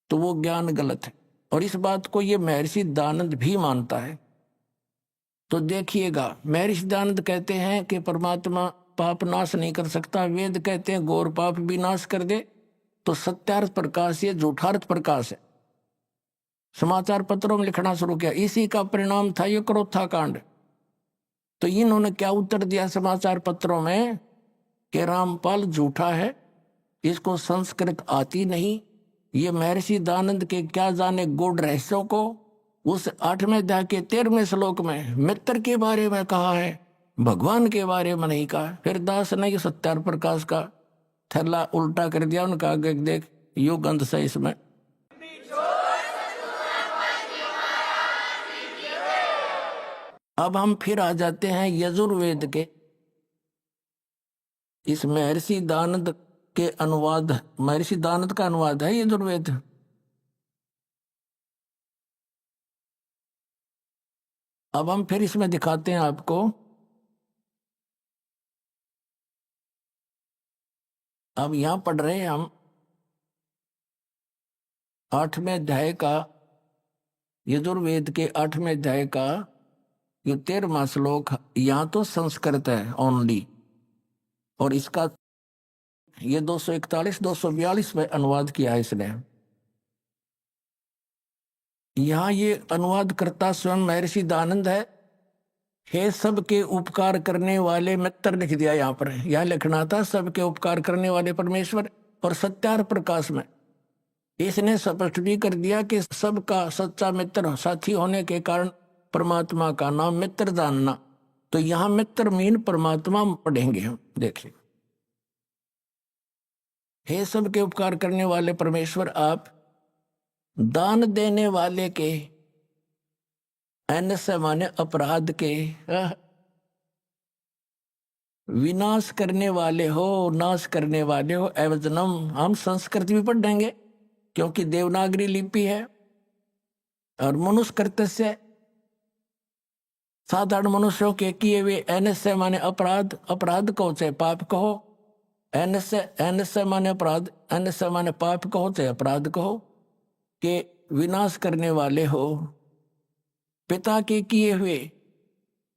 तो वो ज्ञान गलत है, और इस बात को ये महर्षि दयानंद भी मानता है। तो देखिएगा, महर्षि दयानंद कहते हैं कि परमात्मा पाप नाश नहीं कर सकता, वेद कहते हैं घोर पाप भी नाश कर दे, तो सत्यार्थ प्रकाश ये झूठार्थ प्रकाश है। समाचार पत्रों में लिखना शुरू किया, इसी का परिणाम था ये क्रोथा कांड। तो इन्होंने क्या उत्तर दिया समाचार पत्रों में कि रामपाल झूठा है, इसको संस्कृत आती नहीं, ये महर्षि दयानंद के क्या जाने गूढ़ रहस्यों को उस 8वें अध्याय के 13वें श्लोक में मित्र के बारे में कहा है, भगवान के बारे में नहीं कहा। फिर दास ने ये सत्यार्थ प्रकाश का थैला उल्टा कर दिया, उनका आगे देख युग अंत से इसमें। अब हम फिर आ जाते हैं यजुर्वेद के इस महर्षि दयानंद के अनुवाद, महर्षि दयानंद का अनुवाद है यजुर्वेद। अब हम फिर इसमें दिखाते हैं आपको, अब यहां पढ़ रहे हैं हम 8वें अध्याय का, यजुर्वेद के 8वें अध्याय का ये 13वां श्लोक। यहां तो संस्कृत है ओनली, और इसका ये 241-242 में अनुवाद किया है इसने। यहां ये अनुवाद करता स्वयं महर्षि दयानंद है। हे सबके उपकार करने वाले मित्र लिख दिया यहाँ पर, यहां लिखना था सबके उपकार करने वाले परमेश्वर। और सत्यार्थ प्रकाश में इसने स्पष्ट भी कर दिया कि सबका सच्चा मित्र साथी होने के कारण परमात्मा का नाम मित्र जानना। तो यहां मित्र मीन परमात्मा पढ़ेंगे हम, देखिए। हे सबके उपकार करने वाले परमेश्वर, आप दान देने वाले के, ऐनस्य माने अपराध के, विनाश करने वाले हो, नाश करने वाले हो। एवजनम हम संस्कृत भी पढ़ देंगे क्योंकि देवनागरी लिपि है। और मनुष्य कर्तस्य, साधारण मनुष्यों के किए हुए, ऐनस्य माने अपराध, अपराध कहो चाहे पाप कहो, ऐनस्य माने अपराध, ऐनस्य माने पाप कहो चाहे अपराध कहो, के विनाश करने वाले हो। पिता के किए हुए,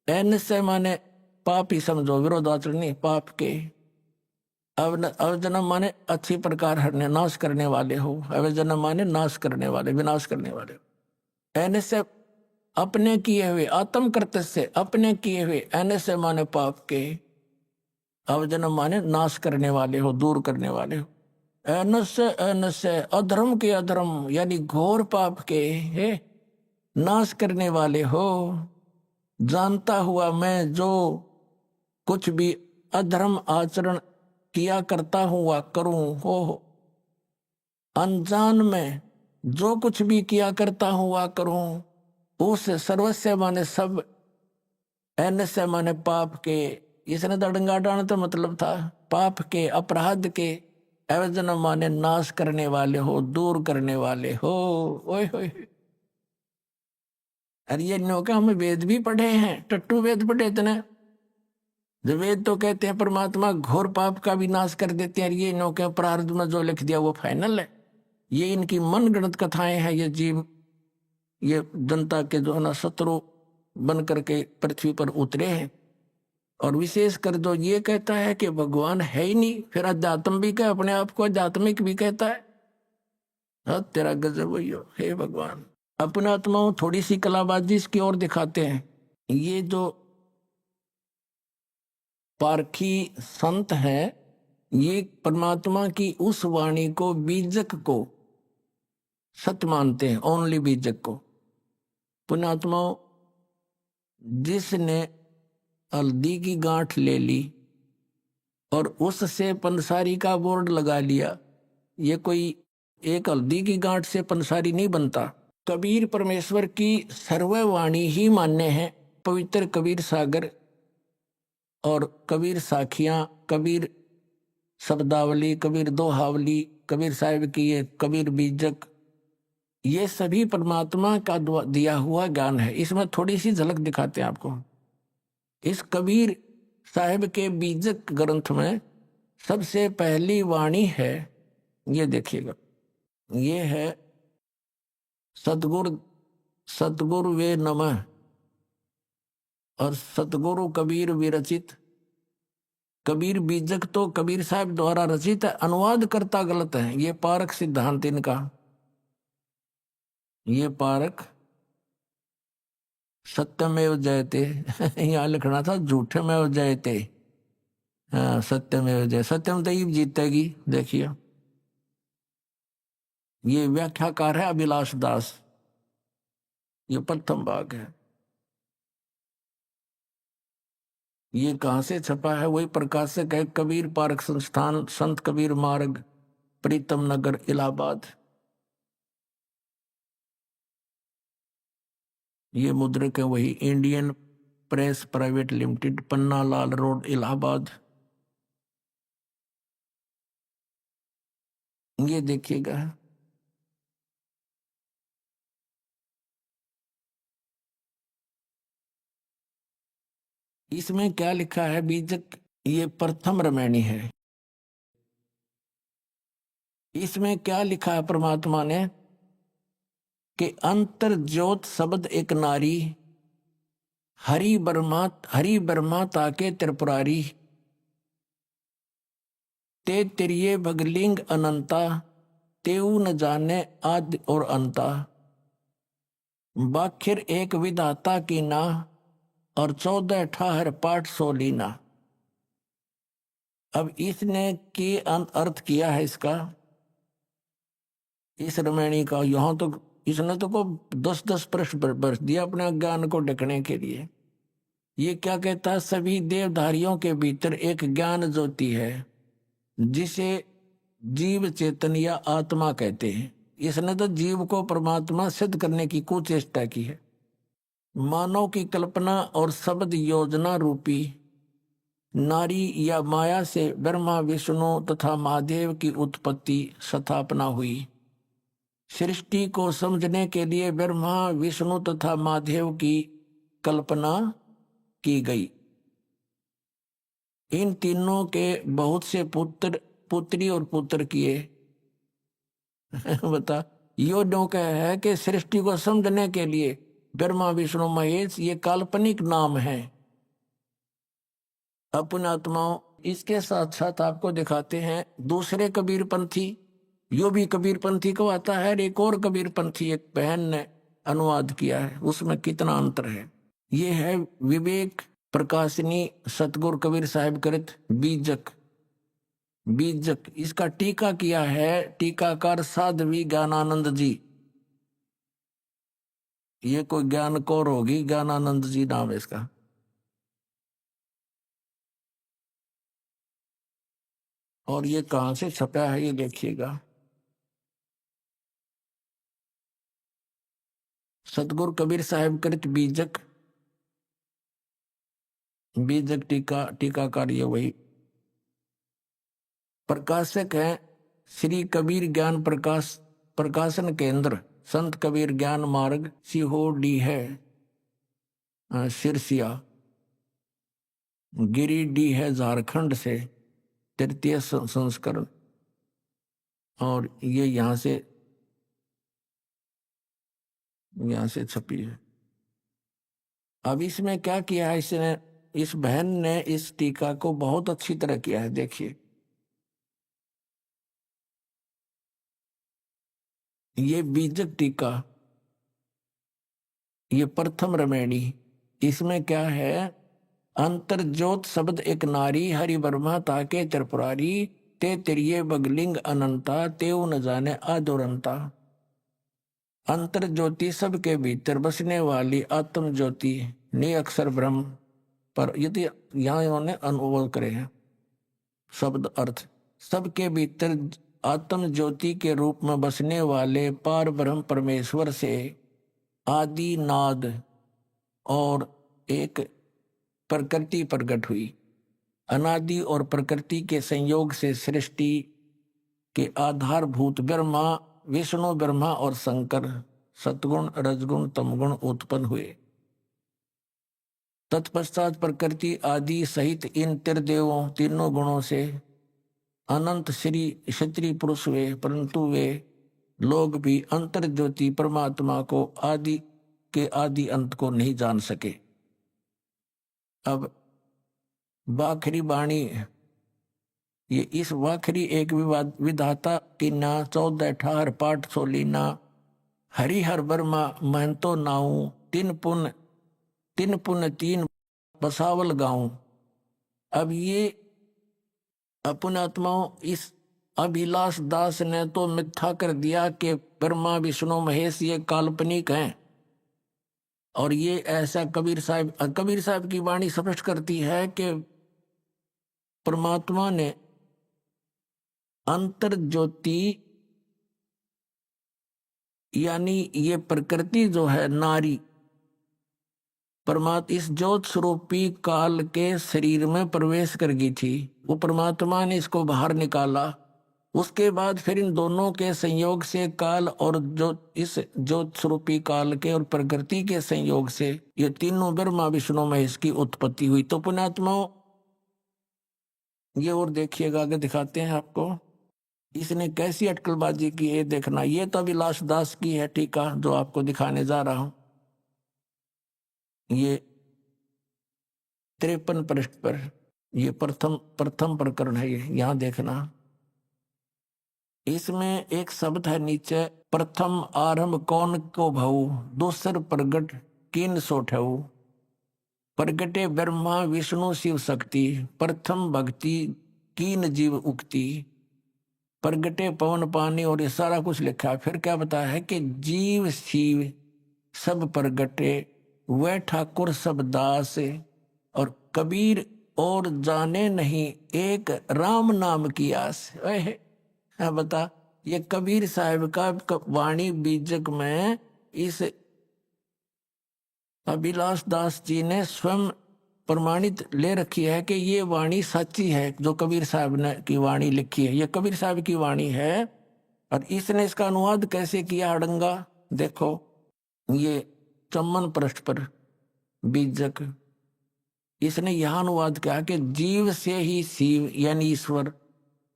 ऐनस्य माने पाप ही समझो, विरोधाचरण नहीं, पाप के। अवजनम माने अच्छी प्रकार हरने, नाश करने वाले हो। अवजनम माने नाश करने वाले, विनाश करने वाले। ऐनस्य अपने किए हुए, आत्म कर्तस्य अपने किए हुए, ऐनस्य माने पाप के। अवजनम माने नाश करने वाले हो, दूर करने वाले हो। ऐनस्य ऐनस्य अधर्म के, अधर्म यानी घोर पाप के है नाश करने वाले हो। जानता हुआ मैं जो कुछ भी अधर्म आचरण किया करता हूँ वा करूं हो, अनजान में जो कुछ भी किया करता हूँ वा करूं, उस सर्वस्व माने सब, ऐनस्य माने पाप के। इसने दड़ंगा डाण तो मतलब था पाप के, अपराध के। एवजन माने नाश करने वाले हो, दूर करने वाले हो। ओए होए, अरे ये नौका हम वेद भी पढ़े हैं, टट्टू वेद पढ़े इतने। जो वेद तो कहते हैं परमात्मा घोर पाप का भी नाश कर देते हैं, ये नौके प्रारब्ध में जो लिख दिया वो फाइनल है। ये इनकी मन गणत कथाएं हैं। ये जीव, ये जनता के जो है ना शत्रु बन करके पृथ्वी पर उतरे हैं। और विशेष कर जो ये कहता है कि भगवान है ही नहीं, फिर अध्यात्म भी कहे, अपने आप को आध्यात्मिक भी कहता है। तेरा गजब वही हो, हे भगवान। अपने आत्माओं थोड़ी सी कलाबाजी इसकी ओर दिखाते हैं। ये जो पारखी संत है, ये परमात्मा की उस वाणी को, बीजक को सत्य मानते हैं, ओनली बीजक को। पुण्यात्माओं, जिसने हल्दी की गांठ ले ली और उससे पंसारी का बोर्ड लगा लिया, ये कोई एक हल्दी की गांठ से पंसारी नहीं बनता। कबीर परमेश्वर की सर्ववाणी ही मान्य है। पवित्र कबीर सागर और कबीर साखियां, कबीर शब्दावली, कबीर दोहावली, कबीर साहिब की ये कबीर बीजक, ये सभी परमात्मा का दिया हुआ ज्ञान है। इसमें थोड़ी सी झलक दिखाते हैं आपको। इस कबीर साहिब के बीजक ग्रंथ में सबसे पहली वाणी है, ये देखिएगा, ये है सतगुरु वे नमः और सतगुरु कबीर विरचित। कबीर बीजक तो कबीर साहब द्वारा रचित है, अनुवाद करता गलत है। ये पारक सिद्धांत इनका, ये पारक सत्यमेव जयते यहाँ लिखना था झूठमेव जयते। हाँ, सत्यमेव जय, सत्यम तैव जीतेगी। देखिए ये व्याख्याकार है अभिलाष दास, ये प्रथम भाग है। ये कहाँ से छपा है? वही प्रकाशक है, कबीर पारक संस्थान, संत कबीर मार्ग, प्रीतम नगर, इलाहाबाद। ये मुद्रक है वही, Indian press private limited, Panna Lal road, Allahabad. ये देखिएगा, इसमें क्या लिखा है बीजक, ये प्रथम रमैनी है। इसमें क्या लिखा है परमात्मा ने कि अंतर ज्योत शब्द एक नारी, हरि ब्रह्मा ताके त्रिपुरारी, ते तिरिये भगलिंग अनंता, तेऊ न जाने आदि और अंता, बाखिर एक विधाता की ना, और 14 ठाहर पाठ सोलीना। अब इसने की अर्थ किया है इसका, इस रमैनी का। यहां तो इसने तो को 10-10 प्रश्न बरस दिया अपने ज्ञान को ढकने के लिए। ये क्या कहता है? सभी देवधारियों के भीतर एक ज्ञान ज्योति है जिसे जीव चेतन या आत्मा कहते हैं। इसने तो जीव को परमात्मा सिद्ध करने की कुचेष्टा की है। मानव की कल्पना और शब्द योजना रूपी नारी या माया से ब्रह्मा विष्णु तथा महादेव की उत्पत्ति स्थापना हुई। सृष्टि को समझने के लिए ब्रह्मा विष्णु तथा महादेव की कल्पना की गई। इन तीनों के बहुत से पुत्री और पुत्र किए। बता, यो डोंका है कि सृष्टि को समझने के लिए ब्रह्मा विष्णु महेश ये काल्पनिक नाम है अपने आत्माओं। इसके साथ साथ आपको दिखाते हैं दूसरे कबीरपंथी, यो भी कबीरपंथी को आता है। एक और कबीरपंथी एक बहन ने अनुवाद किया है, उसमें कितना अंतर है। ये है विवेक प्रकाशनी सतगुरु कबीर साहिब कृत बीजक। इसका टीका किया है टीकाकार साध्वी ज्ञानानंद जी। ये कोई ज्ञान कौर होगी, ज्ञानानंद जी नाम है इसका। और ये कहां से छपा है ये देखिएगा, सतगुरु कबीर साहिब कृत बीजक टीकाकार ये वही। प्रकाशक है श्री कबीर ज्ञान प्रकाशन केंद्र, संत कबीर ज्ञान मार्ग, सीहोडी है, सिरसिया, गिरिडीह है झारखंड से, तृतीय संस्करण। और ये यहां से छपी है। अब इसमें क्या किया है इसने, इस बहन ने इस टीका को बहुत अच्छी तरह किया है। देखिए ये बीजक टीका, ये प्रथम रमैनी। इसमें क्या है, अंतर ज्योत शब्द एक नारी, हरि ब्रह्मा ताके त्रिपुरारी, ते तिरिये बगलिंग अनंता, तेऊ न जाने आदुरंता। अंतर ज्योति सबके भीतर बसने वाली आत्म ज्योति ने अक्षर ब्रह्म पर, यदि यहाँ इन्होंने अनुवाद करे हैं शब्द अर्थ, सबके भीतर आत्म ज्योति के रूप में बसने वाले पार ब्रह्म परमेश्वर से आदि नाद और एक प्रकृति प्रकट हुई। अनादि और प्रकृति के संयोग से सृष्टि के आधारभूत ब्रह्मा विष्णु ब्रह्मा और शंकर सतगुण रजगुण तमगुण उत्पन्न हुए। तत्पश्चात प्रकृति आदि सहित इन त्रिदेवों तीनों गुणों से अनंत श्री क्षत्रिय पुरुष हुए, परंतु वे लोग भी अंतर ज्योति परमात्मा को आदि के आदि अंत को नहीं जान सके। अब वाखरी वाणी, ये इस वाखरी एक विधाता की ना 14 ठार पाठ सोलीना हरिहर वर्मा महंतो नाऊ तीन पुन तीन बसावल गाऊं। अब ये अपने आत्माओं इस अभिलाष दास ने तो मिथ्या कर दिया कि ब्रह्मा विष्णु महेश ये काल्पनिक हैं, और ये ऐसा कबीर साहब की वाणी स्पष्ट करती है कि परमात्मा ने अंतर ज्योति यानी ये प्रकृति जो है नारी परमात्मा इस ज्योत स्वरूपी काल के शरीर में प्रवेश कर गई थी। वो परमात्मा ने इसको बाहर निकाला। उसके बाद फिर इन दोनों के संयोग से काल और जो इस ज्योत स्वरूपी काल के और प्रकृति के संयोग से ये तीनों ब्रह्मा विष्णु महेश की उत्पत्ति हुई। तो पुण्यात्माओं ये और देखिएगा, आगे दिखाते हैं आपको इसने कैसी अटकलबाजी की है। देखना, ये तो अभिलाष दास की है टीका जो आपको दिखाने जा रहा हूं। ये 53 पृष्ठ पर ये प्रथम प्रकरण है। ये यहां देखना, इसमें एक शब्द है नीचे, प्रथम आरंभ कौन को भऊ दूसर प्रगट किन सोठऊ। प्रगटे ब्रह्मा विष्णु शिव शक्ति प्रथम भक्ति कीन जीव उक्ति। प्रगटे पवन पानी, और ये सारा कुछ लिखा है। फिर क्या बताया है कि जीव शिव सब प्रगटे वह ठाकुर सब दास, और कबीर और जाने नहीं एक राम नाम की आस। वह बता, ये कबीर साहब का वाणी बीजक में इस अभिलाष दास जी ने स्वयं प्रमाणित ले रखी है कि ये वाणी सच्ची है। जो कबीर साहब ने की वाणी लिखी है, ये कबीर साहब की वाणी है। और इसने इसका अनुवाद कैसे किया अड़ंगा, देखो ये 54 पृष्ठ पर बीजक, इसने यह अनुवाद किया कि जीव से ही शिव यानी ईश्वर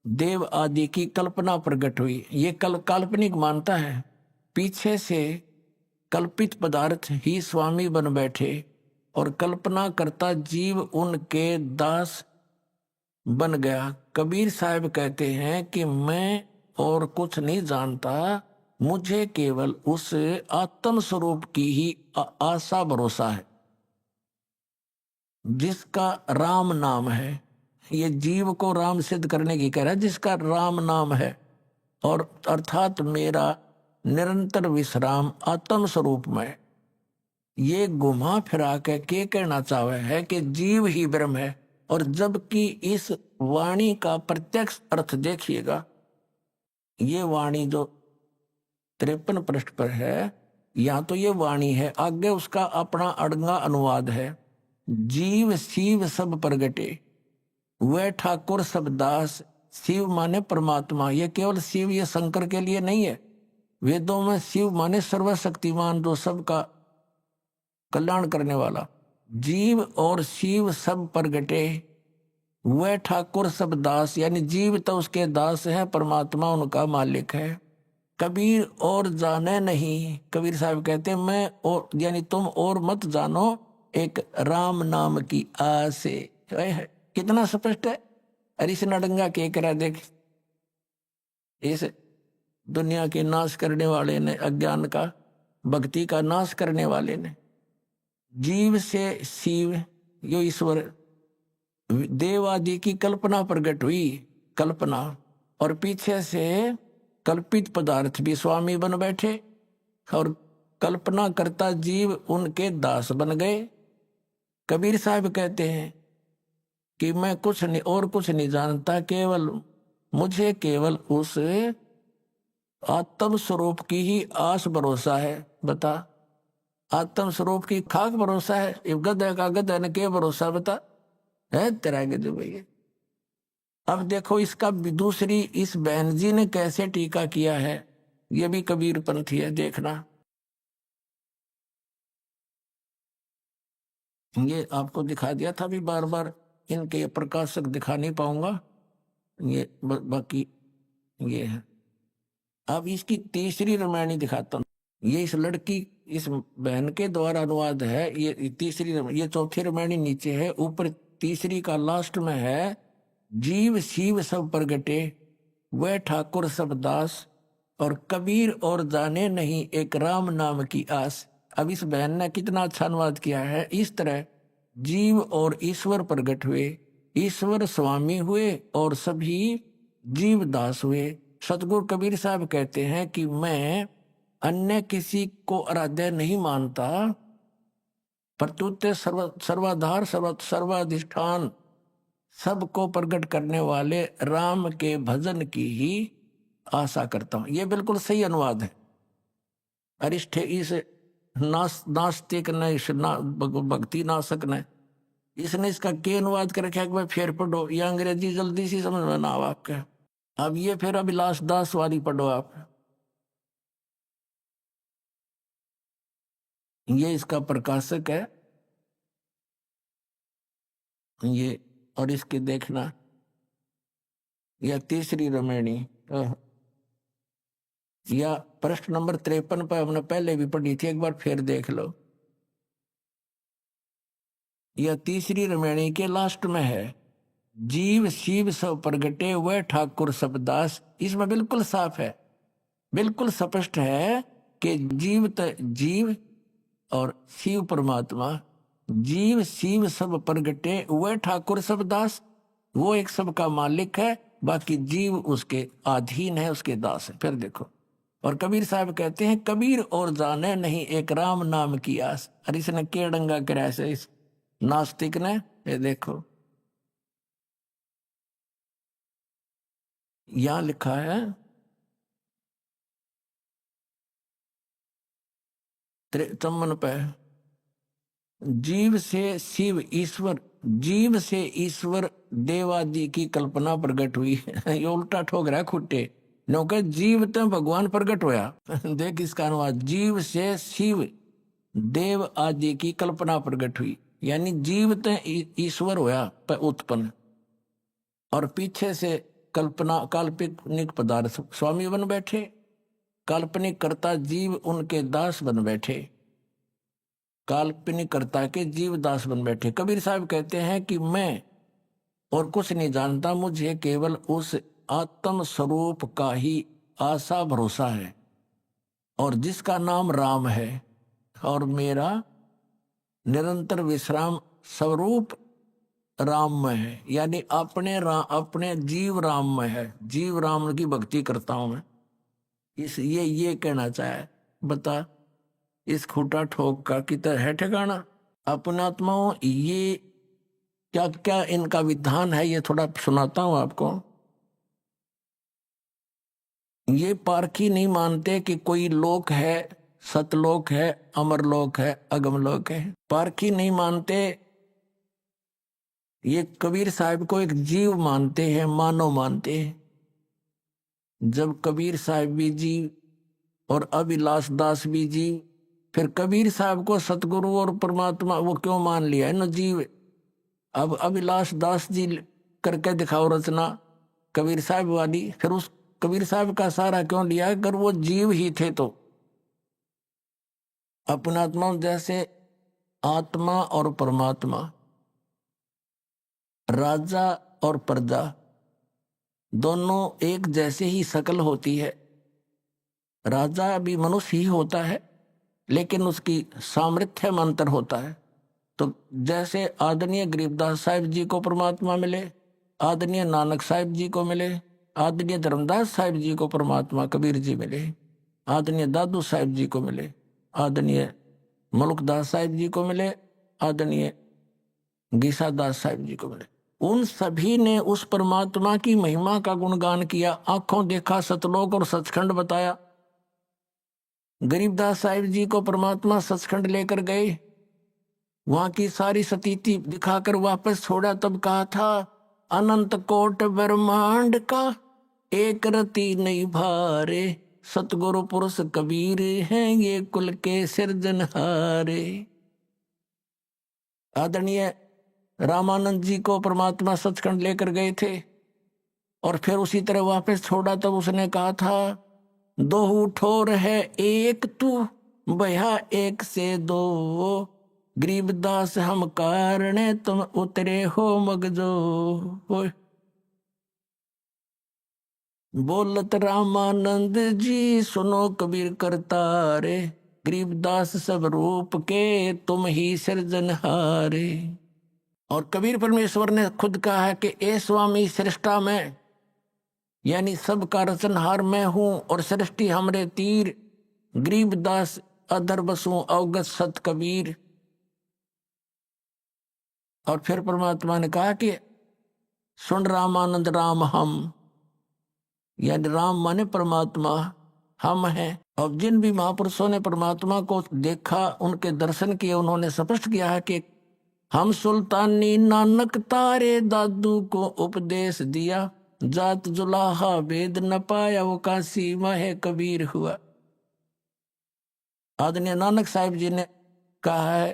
देव आदि की कल्पना प्रकट हुई। ये काल्पनिक मानता है, पीछे से कल्पित पदार्थ ही स्वामी बन बैठे और कल्पना करता जीव उनके दास बन गया। कबीर साहब कहते हैं कि मैं और कुछ नहीं जानता, मुझे केवल उस आत्म स्वरूप की ही आशा भरोसा है जिसका राम नाम है। ये जीव को राम सिद्ध करने की कह रहा है, जिसका राम नाम है, और अर्थात मेरा निरंतर विश्राम आत्म स्वरूप में। ये घुमा फिरा के कहना चाहे है कि जीव ही ब्रह्म है। और जबकि इस वाणी का प्रत्यक्ष अर्थ देखिएगा, ये वाणी जो 53 पृष्ठ पर है, या तो ये वाणी है, आगे उसका अपना अड़ंगा अनुवाद है। जीव शिव सब प्रगटे वह ठाकुर सब दास। शिव माने परमात्मा, ये केवल शिव ये शंकर के लिए नहीं है। वेदों में शिव माने सर्वशक्तिमान, जो सबका कल्याण करने वाला। जीव और शिव सब प्रगटे वह ठाकुर सब दास, यानी जीव तो उसके दास है, परमात्मा उनका मालिक है। कबीर और जाने नहीं, कबीर साहब कहते हैं मैं और यानी तुम और मत जानो एक राम नाम की आस है। कितना स्पष्ट है। अरे इस नडंगा के करा देख, इस दुनिया के नाश करने वाले ने, अज्ञान का भक्ति का नाश करने वाले ने, जीव से शिव यो ईश्वर देव आदि की कल्पना प्रकट हुई, कल्पना, और पीछे से कल्पित पदार्थ भी स्वामी बन बैठे और कल्पना करता जीव उनके दास बन गए। कबीर साहब कहते हैं कि मैं कुछ नहीं और कुछ नहीं जानता, केवल मुझे केवल उस आत्म स्वरूप की ही आस भरोसा है। बता, आत्म स्वरूप की खाक भरोसा है, ये गधा का गधा ने के भरोसा बता है तेरा गधे भैया। अब देखो इसका दूसरी इस बहन जी ने कैसे टीका किया है। ये भी कबीरपंथी है, देखना। ये आपको दिखा दिया था भी, बार बार इनके प्रकाशक दिखा नहीं पाऊंगा, ये बाकी ये है। अब इसकी तीसरी रामायणी दिखाता हूँ। ये इस लड़की, इस बहन के द्वारा अनुवाद है। ये तीसरी, ये चौथी रामायणी नीचे है, ऊपर तीसरी का लास्ट में है, जीव शिव सब प्रगटे वह ठाकुर सब दास, और कबीर और जाने नहीं एक राम नाम की आस। अब इस बहन ने कितना अच्छा अनुवाद किया है। इस तरह जीव और ईश्वर प्रकट हुए, ईश्वर स्वामी हुए और सभी जीव दास हुए। सतगुरु कबीर साहब कहते हैं कि मैं अन्य किसी को आराध्य नहीं मानता, प्रत्युत सर्वाधार सर्वाधिष्ठान सबको प्रकट करने वाले राम के भजन की ही आशा करता हूं। ये बिल्कुल सही अनुवाद है। अरिष्ठ इस नास्तिक ने, इस भक्ति नाशक ने, इसने इसका के अनुवाद कर रखा है कि भाई फिर पढ़ो, ये अंग्रेजी जल्दी सी समझ में ना आओ आपके। अब ये फिर अभिलाष दास वाली पढ़ो आप। ये इसका प्रकाशक है ये, और इसके देखना यह तीसरी रामायणी, या प्रश्न नंबर 53 पर हमने पहले भी पढ़ी थी, एक बार फिर देख लो। यह तीसरी रामायणी के लास्ट में है, जीव शिव सब प्रगटे वह ठाकुर सब दास। इसमें बिल्कुल साफ है, बिल्कुल स्पष्ट है कि जीव और शिव परमात्मा, जीव शिव सब प्रगटे वह ठाकुर सब दास। वो एक सबका मालिक है, बाकी जीव उसके अधीन है, उसके दास है। फिर देखो, और कबीर साहब कहते हैं कबीर और जाने नहीं एक राम नाम की आस। और इसने के डंगा कराया से इस नास्तिक ने, ये देखो यहां लिखा है 53 पे, जीव से शिव ईश्वर, जीव से ईश्वर देवादि की कल्पना प्रकट हुई। ये उल्टा ठोक रहा है खुट्टे, क्योंकि जीव तो भगवान प्रकट होया। देख इसका अनुवाद, जीव से शिव देव आदि की कल्पना प्रकट हुई, यानी जीव तो ईश्वर होया उत्पन्न, और पीछे से कल्पना काल्पनिक पदार्थ स्वामी बन बैठे, काल्पनिक कर्ता जीव उनके दास बन बैठे, काल्पनिक कर्ता के जीव दास बन बैठे। कबीर साहब कहते हैं कि मैं और कुछ नहीं जानता, मुझे केवल उस आत्म स्वरूप का ही आशा भरोसा है, और जिसका नाम राम है, और मेरा निरंतर विश्राम स्वरूप राम में है, यानी अपने जीव राम में है, जीव राम की भक्ति करता हूं मैं। ये कहना चाहे, बता इस खूटा ठोक का किधर है ठिकाना। अपनात्माओं, ये क्या क्या इनका विधान है, ये थोड़ा सुनाता हूं आपको। ये पारखी नहीं मानते कि कोई लोक है, सतलोक है, अमरलोक है, अगमलोक है। पारखी नहीं मानते, ये कबीर साहब को एक जीव मानते हैं, मानव मानते हैं। जब कबीर साहब भी जीव और अभिलाष दास भी जीव, फिर कबीर साहब को सतगुरु और परमात्मा वो क्यों मान लिया है न जीव। अब अभिलाष दास जी करके दिखाओ रचना कबीर साहब वाली, फिर उस कबीर साहब का सारा क्यों लिया, अगर वो जीव ही थे तो। अपनात्मा जैसे आत्मा और परमात्मा, राजा और प्रजा दोनों एक जैसे ही शकल होती है। राजा भी मनुष्य ही होता है, लेकिन उसकी सामर्थ्य में अंतर होता है। तो जैसे आदरणीय गरीबदास साहिब जी को परमात्मा मिले, आदरणीय नानक साहिब जी को मिले, आदरणीय धर्मदास साहिब जी को परमात्मा कबीर जी मिले, आदरणीय दादू साहिब जी को मिले, आदरणीय मलुकदास साहिब जी को मिले, आदरणीय गीसादास साहिब जी को मिले। उन सभी ने उस परमात्मा की महिमा का गुणगान किया, आंखों देखा सतलोक और सचखंड बताया। गरीबदास साहिब जी को परमात्मा सचखंड लेकर गए, वहां की सारी स्थिति दिखाकर वापस छोड़ा, तब कहा था अनंत कोट ब्रह्मांड का एक रति नहीं भारे, सतगुरु पुरुष कबीर हैं ये कुल के सिरजनहारे। आदरणीय रामानंद जी को परमात्मा सचखंड लेकर गए थे और फिर उसी तरह वापस छोड़ा, तब उसने कहा था, दो ठोर है एक तू भया एक से दो, गरीबदास हम कारणे तुम उतरे हो मगजो। बोलत रामानंद जी सुनो कबीर करतारे, गरीबदास सब रूप के तुम ही सिरजनहारे। और कबीर परमेश्वर ने खुद कहा है कि ए स्वामी सृष्टा में, यानी सबका रचनहार मैं हूं और सृष्टि हमरे तीर, गरीबदास अधर बसूं अवगत सत कबीर। और फिर परमात्मा ने कहा कि सुन रामानंद राम हम, यानी राम माने परमात्मा, हम हैं। और जिन भी महापुरुषों ने परमात्मा को देखा, उनके दर्शन किए, उन्होंने स्पष्ट किया है कि हम सुल्तानी नानक तारे दादू को उपदेश दिया, जात जुलाहा वेद न पाया वो काशी माहे कबीर हुआ। आदरणीय नानक साहिब जी ने कहा है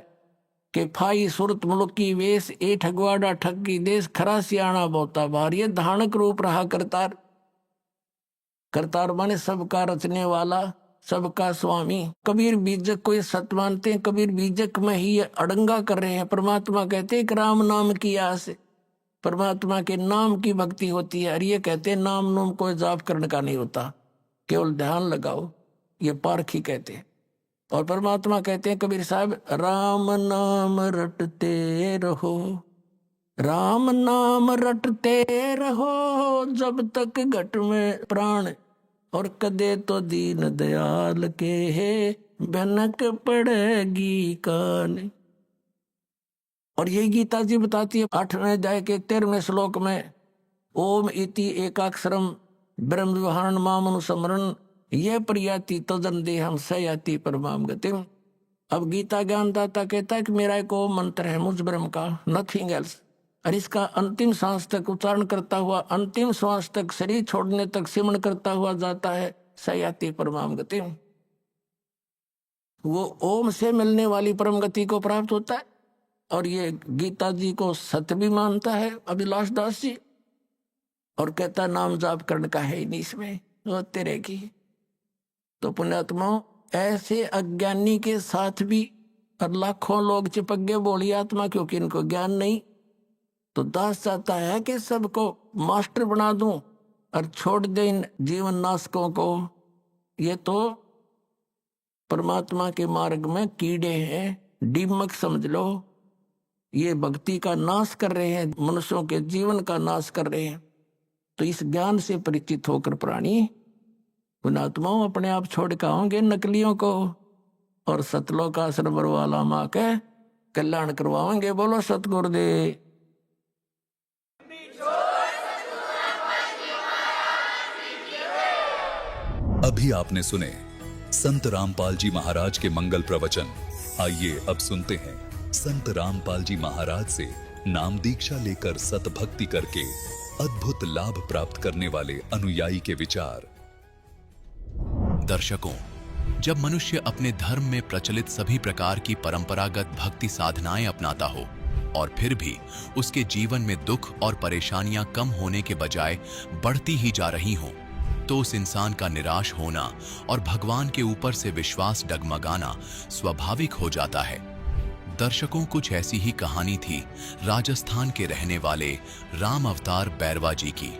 कि फाई सुरत मुल्की वेश ए ठगवाड़ा ठगी देश, खरा सियाणा बोता बार, ये धानक रूप रहा करतार। करतार माने सबका रचने वाला, सबका स्वामी। कबीर बीजक को ये सत्य मानते हैं, कबीर बीजक में ही ये अड़ंगा कर रहे हैं। परमात्मा कहते हैं कि राम नाम की आस, परमात्मा के नाम की भक्ति होती है। और ये कहते हैं नाम नूम कोई जाप करने का नहीं होता, केवल ध्यान लगाओ, ये पारखी कहते हैं। और परमात्मा कहते हैं कबीर साहब, राम नाम रटते रहो, राम नाम रटते रहो जब तक घट में प्राण, और कदे तो दीन दयाल के है भनक पड़ेगी कान। और यही गीता जी बताती है 8वें अध्याय के 13वें श्लोक में, ओम इति एकाक्षरम ब्रह्म विहारण मामनु समरण, ये प्रयाति तजन देहम सयाति परमाम गतिम। अब गीता ज्ञानदाता कहता है कि मेरा एक ओम मंत्र है मुझ ब्रह्म का, नथिंग एल्स। और इसका अंतिम सांस तक उच्चारण करता हुआ, अंतिम श्वास तक, शरीर छोड़ने तक सिमरण करता हुआ जाता है सयाति परमाम गति। वो ओम से मिलने वाली परम गति को प्राप्त होता है। और ये गीता जी को सत्य भी मानता है अभिलाष दास जी, और कहता नाम जाप करने का है ही नहीं इसमें, वो तेरे की। तो पुण्यात्माओं, ऐसे अज्ञानी के साथ भी और लाखों लोग चिपक गए बोली आत्मा, क्योंकि इनको ज्ञान नहीं। तो दास चाहता है कि सबको मास्टर बना दूं और छोड़ दे इन जीवन नाशकों को। ये तो परमात्मा के मार्ग में कीड़े हैं, दीमक समझ लो। ये भक्ति का नाश कर रहे हैं, मनुष्यों के जीवन का नाश कर रहे हैं। तो इस ज्ञान से परिचित होकर प्राणी पुण्यात्माओं अपने आप छोड़ के आओगे नकलियों को, और सतलोक आश्रम वाला माँ के कल्याण करवाएंगे। बोलो सतगुरुदेव। अभी आपने सुने संत रामपाल जी महाराज के मंगल प्रवचन। आइए अब सुनते हैं संत रामपाल जी महाराज से नाम दीक्षा लेकर सतभक्ति करके अद्भुत लाभ प्राप्त करने वाले अनुयायी के विचार। दर्शकों, जब मनुष्य अपने धर्म में प्रचलित सभी प्रकार की परंपरागत भक्ति साधनाएं अपनाता हो और फिर भी उसके जीवन में दुख और परेशानियां कम होने के बजाय बढ़ती ही जा रही हों, तो उस इंसान का निराश होना और भगवान के ऊपर से विश्वास डगमगाना स्वाभाविक हो जाता है। दर्शकों, कुछ ऐसी ही कहानी थी राजस्थान के रहने वाले राम अवतार बैरवा जी की।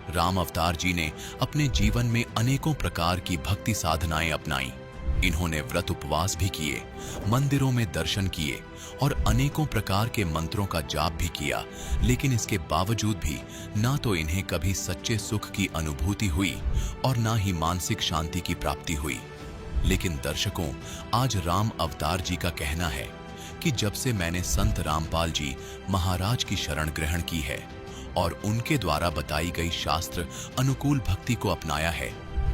राम अवतार जी ने अपने जीवन में अनेकों प्रकार की भक्ति साधनाएं अपनाई। इन्होंने व्रत उपवास भी किए, मंदिरों में दर्शन किए और अनेकों प्रकार के मंत्रों का जाप भी किया, लेकिन इसके बावजूद भी ना तो इन्हें कभी सच्चे सुख की अनुभूति हुई और ना ही मानसिक शांति की प्राप्ति हुई। लेकिन दर्शकों, आज राम अवतार जी का कहना है कि जब से मैंने संत रामपाल जी महाराज की शरण ग्रहण की है और उनके द्वारा बताई गई शास्त्र अनुकूल भक्ति को अपनाया है,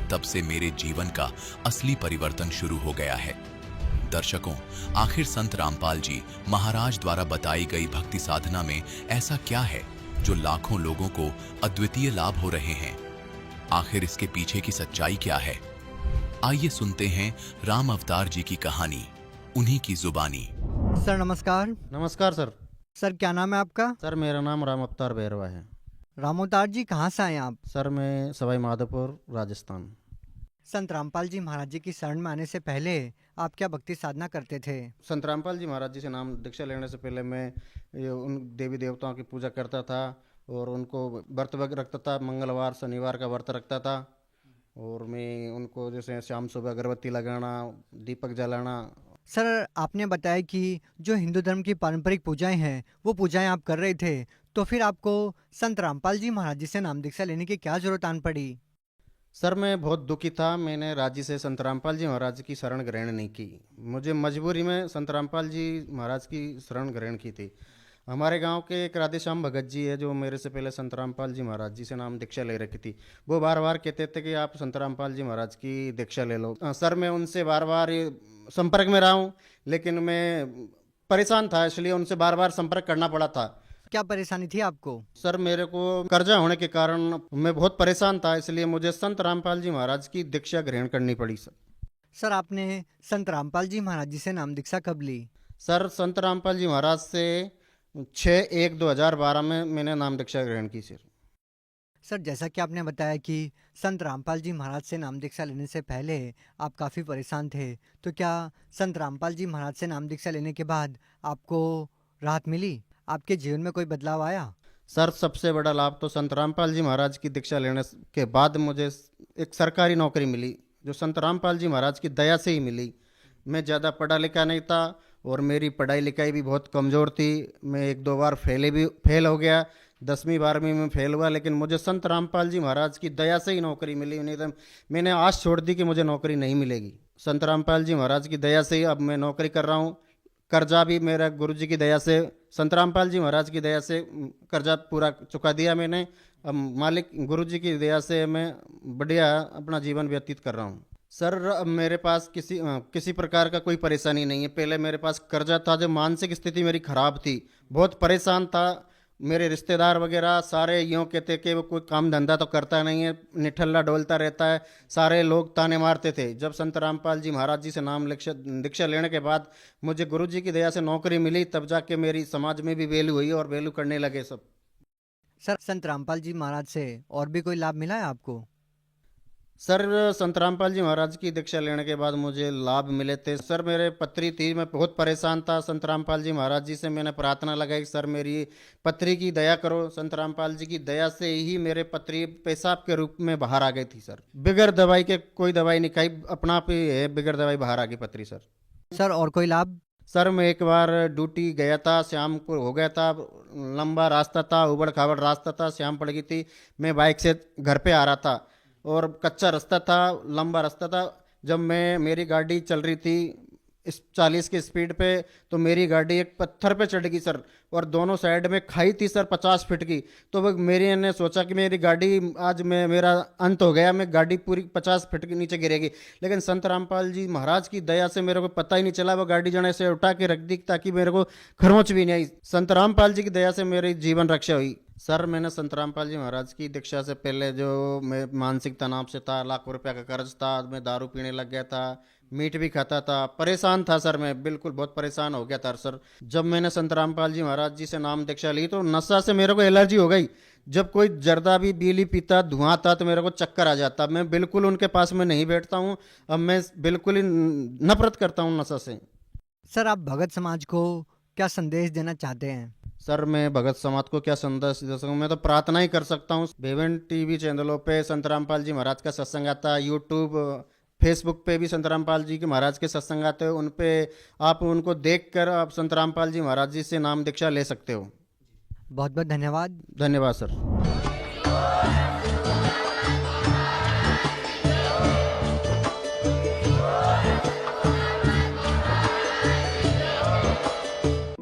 तब से मेरे जीवन का असली परिवर्तन शुरू हो गया है। दर्शकों, आखिर संत रामपाल जी महाराज द्वारा बताई गई भक्ति साधना में ऐसा क्या है जो लाखों लोगों को अद्वितीय लाभ हो रहे हैं? आखिर इसके पीछे की सच्चाई क्या है? आइए सुनते हैं राम अवतार जी की कहानी, उन्हीं की जुबानी। सर नमस्कार। नमस्कार सर। सर क्या नाम है आपका? सर मेरा नाम राम अवतार भैरवा है। रामोतार जी कहाँ से आए आप? सर मैं सवाई माधोपुर राजस्थान। संत रामपाल जी महाराज जी की शरण में आने से पहले आप क्या भक्ति साधना करते थे? संत रामपाल जी महाराज जी से नाम दीक्षा लेने से पहले मैं उन देवी देवताओं की पूजा करता था और उनको व्रत रखता था। मंगलवार शनिवार का व्रत रखता था और मैं उनको जैसे शाम सुबह अगरबत्ती लगाना, दीपक जलाना। सर आपने बताया कि जो हिंदू धर्म की पारंपरिक पूजाएं हैं वो पूजाएं आप कर रहे थे, तो फिर आपको संत रामपाल जी महाराज जी से नाम दीक्षा लेने की क्या जरूरत आन पड़ी? सर मैं बहुत दुखी था। मैंने राज्य से संत रामपाल जी महाराज की शरण ग्रहण नहीं की। मुझे मजबूरी में संत रामपाल जी महाराज की शरण ग्रहण की थी। हमारे गांव के एक राधेश्याम भगत जी है जो मेरे से पहले संत रामपाल जी महाराज जी से नाम दीक्षा ले रखी थी। वो बार बार कहते थे कि आप संत रामपाल जी महाराज की दीक्षा ले लो। सर मैं उनसे बार बार संपर्क में रहा हूँ, लेकिन मैं परेशान था, इसलिए उनसे बार बार संपर्क करना पड़ा था। क्या परेशानी थी आपको? सर मेरे को कर्जा होने के कारण मैं बहुत परेशान था, इसलिए मुझे संत रामपाल जी महाराज की दीक्षा ग्रहण करनी पड़ी। सर आपने संत रामपाल जी महाराज जी से नाम दीक्षा कब ली? सर संत रामपाल जी महाराज से 6/1/2012 में मैंने नाम दीक्षा ग्रहण की। सर जैसा कि आपने बताया कि संत रामपाल जी महाराज से नाम दीक्षा लेने से पहले आप काफ़ी परेशान थे, तो क्या संत रामपाल जी महाराज से नाम दीक्षा लेने के बाद आपको राहत मिली? आपके जीवन में कोई बदलाव आया? सर सबसे बड़ा लाभ तो संत रामपाल जी महाराज की दीक्षा लेने के बाद मुझे एक सरकारी नौकरी मिली, जो संत रामपाल जी महाराज की दया से ही मिली। मैं ज़्यादा पढ़ा लिखा नहीं था और मेरी पढ़ाई लिखाई भी बहुत कमज़ोर थी। मैं 1-2 बार फेल हो गया, 10वीं 12वीं में फेल हुआ, लेकिन मुझे संत रामपाल जी महाराज की दया से ही नौकरी मिली। नहीं तो मैंने आश छोड़ दी कि मुझे नौकरी नहीं मिलेगी। संत रामपाल जी महाराज की दया से ही अब मैं नौकरी कर रहा हूँ। कर्जा भी मेरा गुरुजी की दया से, संत रामपाल जी महाराज की दया से कर्जा पूरा चुका दिया मैंने। अब मालिक गुरुजी की दया से मैं बढ़िया अपना जीवन व्यतीत कर रहा हूँ। सर अब मेरे पास किसी प्रकार का कोई परेशानी नहीं है। पहले मेरे पास कर्जा था, जो मानसिक स्थिति मेरी खराब थी, बहुत परेशान था। मेरे रिश्तेदार वगैरह सारे यूँ कहते कि वो कोई काम धंधा तो करता नहीं है, निठल्ला डोलता रहता है, सारे लोग ताने मारते थे। जब संत रामपाल जी महाराज जी से नाम दीक्षा लेने के बाद मुझे गुरुजी की दया से नौकरी मिली, तब जाके मेरी समाज में भी वैल्यू हुई और वैल्यू करने लगे सब। सर संत रामपाल जी महाराज से और भी कोई लाभ मिला है आपको? सर संत रामपाल जी महाराज की दीक्षा लेने के बाद मुझे लाभ मिले थे। सर मेरे पत्री थी, मैं बहुत परेशान था। संत रामपाल जी महाराज जी से मैंने प्रार्थना लगाई, सर मेरी पत्री की दया करो। संत रामपाल जी की दया से ही मेरे पत्री पेशाब के रूप में बाहर आ गई थी। सर बिगड़ दवाई के, कोई दवाई नहीं खाई, अपना आप ही है, बिगड़ दवाई बाहर आ गई पत्री। सर और कोई लाभ? सर मैं एक बार ड्यूटी गया था, शाम को हो गया था, लंबा रास्ता था, उबड़ खाबड़ रास्ता था, शाम पड़ गई थी। मैं बाइक से घर पे आ रहा था और कच्चा रास्ता था, लंबा रास्ता था। जब मेरी गाड़ी चल रही थी 40 की स्पीड पे, तो मेरी गाड़ी एक पत्थर पे चढ़ गई सर, और दोनों साइड में खाई थी सर 50 फीट की। तो वो मेरी ने सोचा कि मेरी गाड़ी आज मेरा अंत हो गया, मैं गाड़ी पूरी 50 फीट के नीचे गिरेगी। लेकिन संत रामपाल जी महाराज की दया से मेरे को पता ही नहीं चला, वो गाड़ी जने से उठा के रख दी ताकि मेरे को खरोंच भी नहीं आई। संत रामपाल जी की दया से मेरी जीवन रक्षा हुई। सर मैंने संत रामपाल जी महाराज की दीक्षा से पहले जो मैं मानसिक तनाव से था, लाखों रुपया का कर्ज था, मैं दारू पीने लग गया था, मीट भी खाता था, परेशान था सर, मैं बिल्कुल बहुत परेशान हो गया था सर। जब मैंने संत रामपाल जी महाराज जी से नाम दीक्षा ली तो नशा से मेरे को एलर्जी हो गई। जब कोई जर्दा भी बीली पीता, धुआं था, तो मेरे को चक्कर आ जाता। मैं बिल्कुल उनके पास में नहीं बैठता हूँ, अब मैं बिल्कुल ही नफरत करता हूँ नशा से। सर आप भगत समाज को क्या संदेश देना चाहते हैं? सर मैं भगत समाज को क्या संदेश दे सकूँ, मैं तो प्रार्थना ही कर सकता हूँ। बेवन टीवी चैनलों पे संत रामपाल जी महाराज का सत्संग आता है, यूट्यूब फेसबुक पे भी संत रामपाल जी के महाराज के सत्संग आते हैं, उन पे आप उनको देखकर आप संत रामपाल जी महाराज जी से नाम दीक्षा ले सकते हो। बहुत बहुत धन्यवाद। धन्यवाद सर।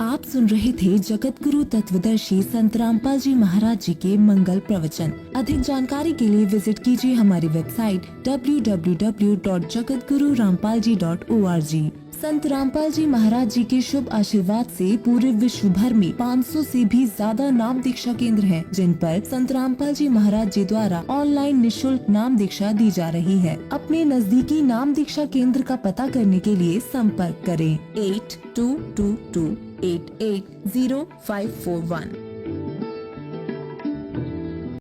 आप सुन रहे थे जगत गुरु तत्वदर्शी संत रामपाल जी महाराज जी के मंगल प्रवचन। अधिक जानकारी के लिए विजिट कीजिए हमारी वेबसाइट www.jagatgururampalji.org। संत रामपाल जी महाराज जी के शुभ आशीर्वाद से पूरे विश्व भर में 500 से भी ज्यादा नाम दीक्षा केंद्र हैं, जिन पर संत रामपाल जी महाराज जी द्वारा ऑनलाइन निशुल्क नाम दीक्षा दी जा रही है। अपने नजदीकी नाम दीक्षा केंद्र का पता करने के लिए संपर्क करें 8222880541।